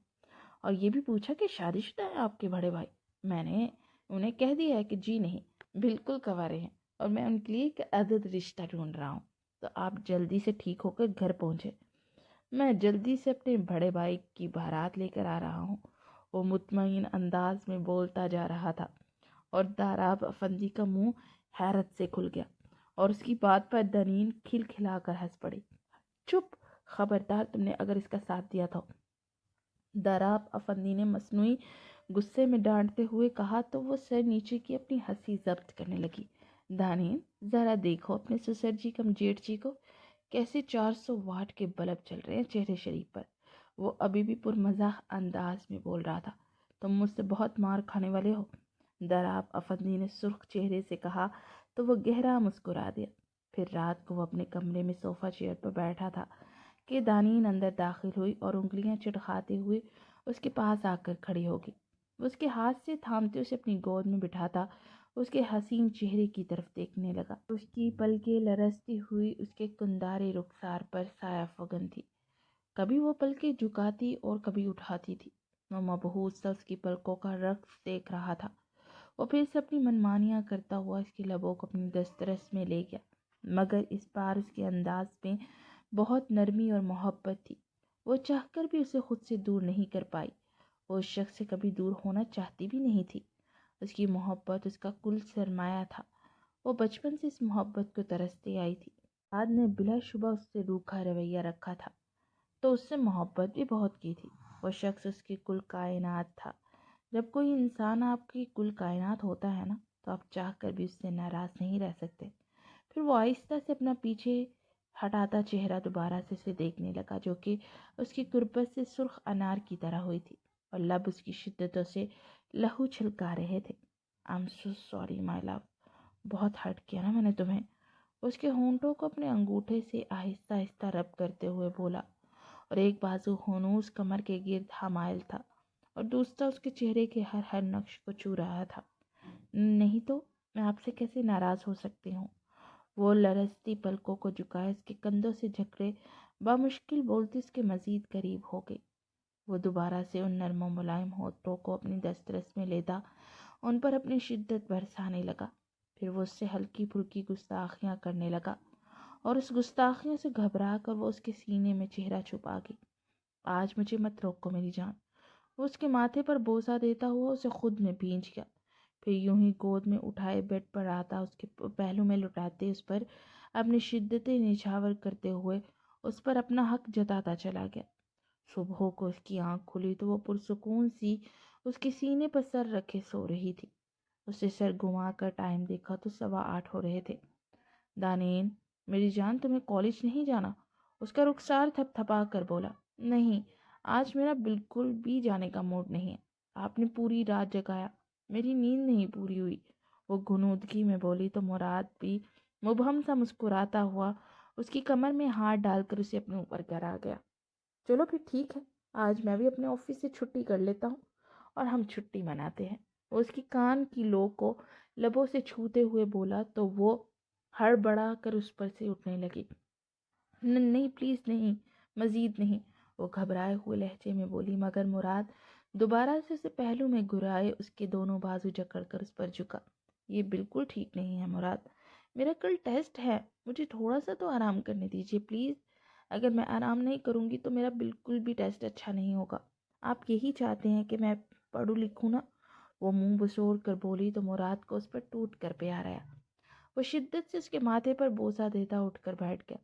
اور یہ بھی پوچھا کہ شادی شدہ ہے آپ کے بڑے بھائی؟ میں نے انہیں کہہ دیا ہے کہ جی نہیں، بالکل کنوارے ہیں، اور میں ان کے لیے ایک عدد رشتہ ڈھونڈ رہا ہوں، تو آپ جلدی سے ٹھیک ہو کر گھر پہنچے۔ میں جلدی سے اپنے بڑے بھائی کی بارات لے کر آ رہا ہوں۔ وہ مطمئن انداز میں بولتا جا رہا تھا اور داراب افندی کا منہ حیرت سے کھل گیا اور اس کی بات پر دنین کھل کھلا کر ہنس پڑی۔ چپ! خبردار، تم نے اگر اس کا ساتھ دیا تھا، داراب افندی نے مصنوعی غصے میں ڈانٹتے ہوئے کہا تو وہ سر نیچے کی اپنی ہنسی ضبط کرنے لگی۔ دانین، ذرا دیکھو اپنے سسر جی کم جیٹ جی کو، کیسے 400 واٹ کے بلب چل رہے ہیں چہرے شریف پر۔ وہ ابھی بھی پرمزاح انداز میں بول رہا تھا۔ تم مجھ سے بہت مار کھانے والے ہو، داراب افندی نے سرخ چہرے سے کہا تو وہ گہرا مسکرا دیا۔ پھر رات کو وہ اپنے کمرے میں صوفہ چیئر پر بیٹھا تھا کہ دانین اندر داخل ہوئی اور انگلیاں چٹخاتے ہوئے اس کے پاس آ کر کھڑی ہوگی۔ وہ اس کے ہاتھ سے تھامتے اسے اپنی گود میں بٹھاتا اس کے حسین چہرے کی طرف دیکھنے لگا۔ اس کی پلکیں لرزتی ہوئی اس کے کندارے رخسار پر سایہ فگن تھی۔ کبھی وہ پلکیں جھکاتی اور کبھی اٹھاتی تھی۔ وہ مبہوت سا اس کی پلکوں کا رقص دیکھ رہا تھا۔ وہ پھر سے اپنی منمانیاں کرتا ہوا اس کے لبوں کو اپنی دسترس میں لے گیا، مگر اس بار اس کے انداز میں بہت نرمی اور محبت تھی۔ وہ چاہ کر بھی اسے خود سے دور نہیں کر پائی۔ وہ اس شخص سے کبھی دور ہونا چاہتی بھی نہیں تھی۔ اس کی محبت اس کا کل سرمایہ تھا۔ وہ بچپن سے اس محبت کو ترستی آئی تھی۔ مراد نے بلا شبہ اس سے روکھا رویہ رکھا تھا تو اس سے محبت بھی بہت کی تھی۔ وہ شخص اس کی کل کائنات تھا۔ جب کوئی انسان آپ کی کل کائنات ہوتا ہے نا، تو آپ چاہ کر بھی اس سے ناراض نہیں رہ سکتے۔ پھر وہ آہستہ سے اپنا پیچھے ہٹاتا چہرہ دوبارہ سے اسے دیکھنے لگا، جو کہ اس کی قربت سے سرخ انار کی طرح ہوئی تھی اور لب اس کی شدتوں سے لہو چھلکا رہے تھے۔ I'm so sorry my love، بہت ہرٹ کیا نا میں نے تمہیں۔ اس کے ہونٹوں کو اپنے انگوٹھے سے آہستہ آہستہ رب کرتے ہوئے بولا، اور ایک بازو ہنوز کمر کے گرد حمائل تھا اور دوسرا اس کے چہرے کے ہر نقش کو چھو رہا تھا۔ نہیں تو میں آپ سے کیسے ناراض ہو سکتی ہوں؟ وہ لرزتی پلکوں کو جھکائے اس کے کندھوں سے جھکڑے بامشکل بولتی اس کے مزید قریب ہو گئی۔ وہ دوبارہ سے ان نرم و ملائم ہونٹوں کو اپنی دسترس میں لیتا ان پر اپنی شدت برسانے لگا۔ پھر وہ اس سے ہلکی پھلکی گستاخیاں کرنے لگا اور اس گستاخیوں سے گھبرا کر وہ اس کے سینے میں چہرہ چھپا گئی۔ آج مجھے مت روکو میری جان۔ وہ اس کے ماتھے پر بوسہ دیتا ہوا اسے خود میں بھینچ گیا، پھر یوں ہی گود میں اٹھائے بیڈ پر آتا اس کے پہلو میں لٹاتے اس پر اپنی شدتیں نچھاور کرتے ہوئے اس پر اپنا حق جتاتا چلا گیا۔ صبح کو اس کی آنکھ کھلی تو وہ پرسکون سی اس کے سینے پر سر رکھے سو رہی تھی۔ اسے سر گھما کر ٹائم دیکھا تو 8:15 ہو رہے تھے۔ دانین، میری جان، تمہیں کالج نہیں جانا؟ اس کا رخسار تھپ تھپا کر بولا۔ نہیں، آج میرا بالکل بھی جانے کا موڈ نہیں ہے۔ آپ نے پوری رات جگایا، میری نیند نہیں پوری ہوئی، وہ غنودگی میں بولی تو مراد بھی مبہم سا مسکراتا ہوا اس کی کمر میں ہاتھ ڈال کر اسے اپنے اوپر کرا گیا۔ چلو پھر ٹھیک ہے، آج میں بھی اپنے آفس سے چھٹی کر لیتا ہوں اور ہم چھٹی مناتے ہیں۔ وہ اس کی کان کی لو کو لبوں سے چھوتے ہوئے بولا تو وہ ہڑبڑا کر اس پر سے اٹھنے لگی۔ نہیں پلیز نہیں، مزید نہیں، وہ گھبرائے ہوئے لہجے میں بولی، مگر مراد دوبارہ سے اسے پہلو میں گرائے اس کے دونوں بازو جکڑ کر اس پر جھکا۔ یہ بالکل ٹھیک نہیں ہے مراد، میرا کل ٹیسٹ ہے، مجھے تھوڑا سا تو آرام کرنے دیجیے پلیز۔ اگر میں آرام نہیں کروں گی تو میرا بالکل بھی ٹیسٹ اچھا نہیں ہوگا۔ آپ یہی چاہتے ہیں کہ میں پڑھوں لکھوں نا؟ وہ منہ بسور کر بولی تو مراد کو اس پر ٹوٹ کر پیار آیا۔ وہ شدت سے اس کے ماتھے پر بوسہ دیتا اٹھ کر بیٹھ گیا۔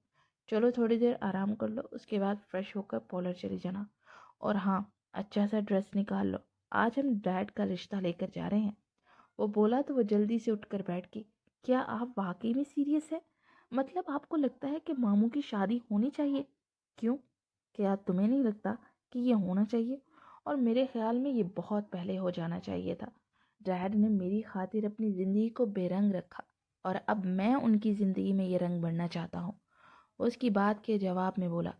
چلو تھوڑی دیر آرام کر لو، اس کے بعد فریش ہو کر پارلر چلی جانا، اور ہاں، اچھا سا ڈریس نکال لو، آج ہم ڈیڈ کا رشتہ لے کر جا رہے ہیں۔ وہ بولا تو وہ جلدی سے اٹھ کر بیٹھ گئی۔ کیا آپ واقعی میں سیریس ہیں؟ مطلب آپ کو لگتا ہے کہ ماموں کی شادی ہونی چاہیے؟ کیوں؟ کیا تمہیں نہیں لگتا کہ یہ ہونا چاہیے؟ اور میرے خیال میں یہ بہت پہلے ہو جانا چاہیے تھا۔ ڈیڈ نے میری خاطر اپنی زندگی کو بے رنگ رکھا اور اب میں ان کی زندگی میں یہ رنگ بھرنا چاہتا ہوں۔ اس کی بات کے جواب میں بولا،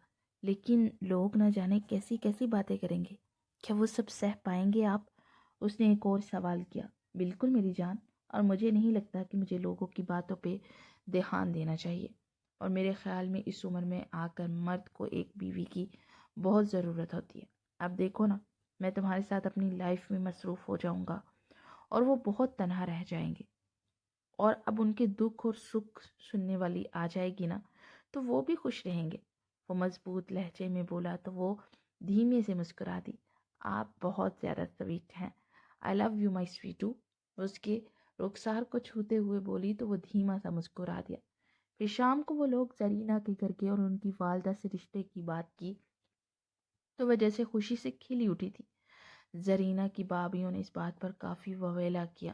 لیکن لوگ نہ جانے کیسی کیسی باتیں کریں گے، کیا وہ سب سہ پائیں گے آپ؟ اس نے ایک اور سوال کیا۔ بالکل میری جان، اور مجھے نہیں لگتا کہ مجھے لوگوں کی باتوں پہ دھیان دینا چاہیے، اور میرے خیال میں اس عمر میں آ کر مرد کو ایک بیوی کی بہت ضرورت ہوتی ہے۔ اب دیکھو نا، میں تمہارے ساتھ اپنی لائف میں مصروف ہو جاؤں گا اور وہ بہت تنہا رہ جائیں گے، اور اب ان کے دکھ اور سکھ سننے والی آ جائے گی نا تو وہ بھی خوش رہیں گے۔ وہ مضبوط لہجے میں بولا تو وہ دھیمے سے مسکرا دی۔ آپ بہت زیادہ سویٹ ہیں، آئی لو یو مائی سویٹو۔ اس کے رخسار کو چھوتے ہوئے بولی تو وہ دھیما سا مسکرا دیا۔ پھر شام کو وہ لوگ زرینہ کے گھر گئے اور ان کی والدہ سے رشتے کی بات کی تو وہ جیسے خوشی سے کھلی اٹھی تھی۔ زرینہ کی بابیوں نے اس بات پر کافی وویلا کیا،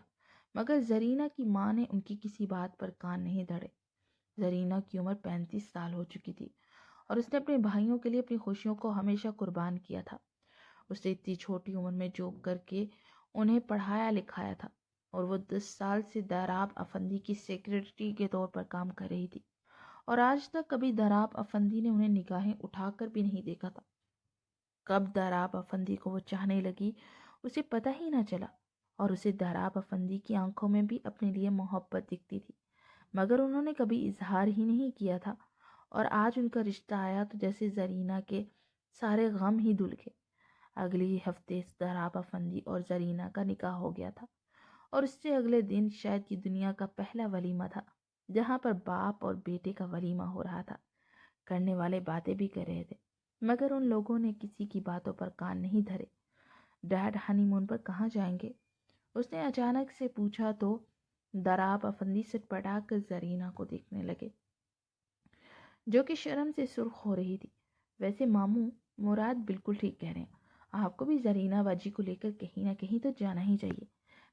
مگر زرینہ کی ماں نے ان کی کسی بات پر کان نہیں دھرے۔ زرینہ کی عمر 35 سال ہو چکی تھی اور اس نے اپنے بھائیوں کے لیے اپنی خوشیوں کو ہمیشہ قربان کیا تھا۔ اس نے اتنی چھوٹی عمر میں جاب کر کے انہیں پڑھایا لکھایا تھا اور وہ 10 سال سے داراب افندی کی سیکرٹری کے طور پر کام کر رہی تھی، اور آج تک کبھی داراب افندی نے انہیں نگاہیں اٹھا کر بھی نہیں دیکھا تھا۔ کب داراب افندی کو وہ چاہنے لگی اسے پتہ ہی نہ چلا، اور اسے داراب افندی کی آنکھوں میں بھی اپنے لیے محبت دکھتی تھی، مگر انہوں نے کبھی اظہار ہی نہیں کیا تھا۔ اور آج ان کا رشتہ آیا تو جیسے زرینہ کے سارے غم ہی دھل گئے۔ اگلی ہفتے داراب افندی اور زرینہ کا نکاح ہو گیا تھا، اور اس سے اگلے دن شاید یہ دنیا کا پہلا ولیمہ تھا جہاں پر باپ اور بیٹے کا ولیمہ ہو رہا تھا۔ کرنے والے باتیں بھی کر رہے تھے، مگر ان لوگوں نے کسی کی باتوں پر کان نہیں دھرے۔ ڈیڈ ہنی مون پر کہاں جائیں گے؟ اس نے اچانک سے پوچھا تو داراب افندی سٹ پٹا کر زرینہ کو دیکھنے لگے، جو کہ شرم سے سرخ ہو رہی تھی۔ ویسے ماموں، مراد بالکل ٹھیک کہہ رہے ہیں، آپ کو بھی زرینہ باجی کو لے کر کہیں نہ کہیں تو جانا ہی چاہیے۔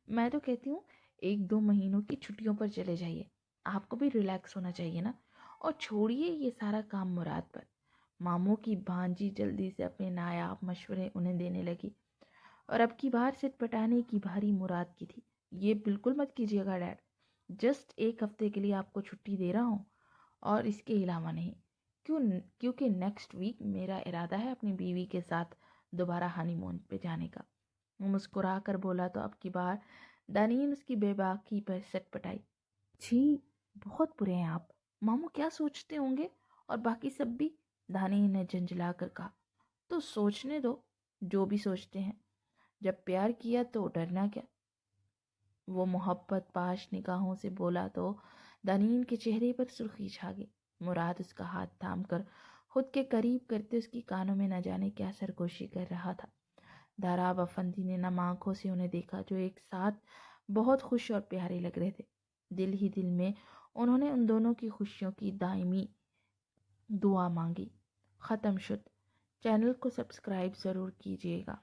میں تو کہتی ہوں 1-2 مہینوں کی چھٹیوں پر چلے جائیے، آپ کو بھی ریلیکس ہونا چاہیے نا، اور چھوڑیے یہ سارا کام مراد پر۔ ماموں کی بھانجی جلدی سے اپنے نایاب مشورے انہیں دینے لگی، اور اب کی بار سٹ پٹانے کی بھاری مراد کی تھی۔ یہ بالکل مت کیجیے گا ڈیڈ، جسٹ 1 ہفتے کے لیے آپ کو چھٹی دے رہا ہوں اور اس کے علاوہ نہیں، کیونکہ نیکسٹ ویک میرا ارادہ ہے اپنی بیوی کے ساتھ دوبارہ ہنی مون پہ جانے کا۔ وہ مسکرا کر بولا تو اب کی بار دانین اس کی بے باکی پر سٹ پٹائی۔ جی بہت برے ہیں آپ، ماموں کیا سوچتے ہوں گے، اور باقی سب بھی، دانین نے جھنجھلا کر کہا۔ تو سوچنے دو، جو بھی سوچتے ہیں، جب پیار کیا تو ڈرنا کیا؟ وہ محبت پاش نگاہوں سے بولا تو دانین کے چہرے پر سرخی چھا گئی۔ مراد اس کا ہاتھ تھام کر خود کے قریب کرتے اس کی کانوں میں نہ جانے کیا سرگوشی کر رہا تھا۔ داراب افندی نے نم آنکھوں سے انہیں دیکھا، جو ایک ساتھ بہت خوش اور پیارے لگ رہے تھے۔ دل ہی دل میں انہوں نے ان دونوں کی خوشیوں کی دائمی دعا مانگی۔ ختم شد۔ چینل کو سبسکرائب ضرور کیجیے گا۔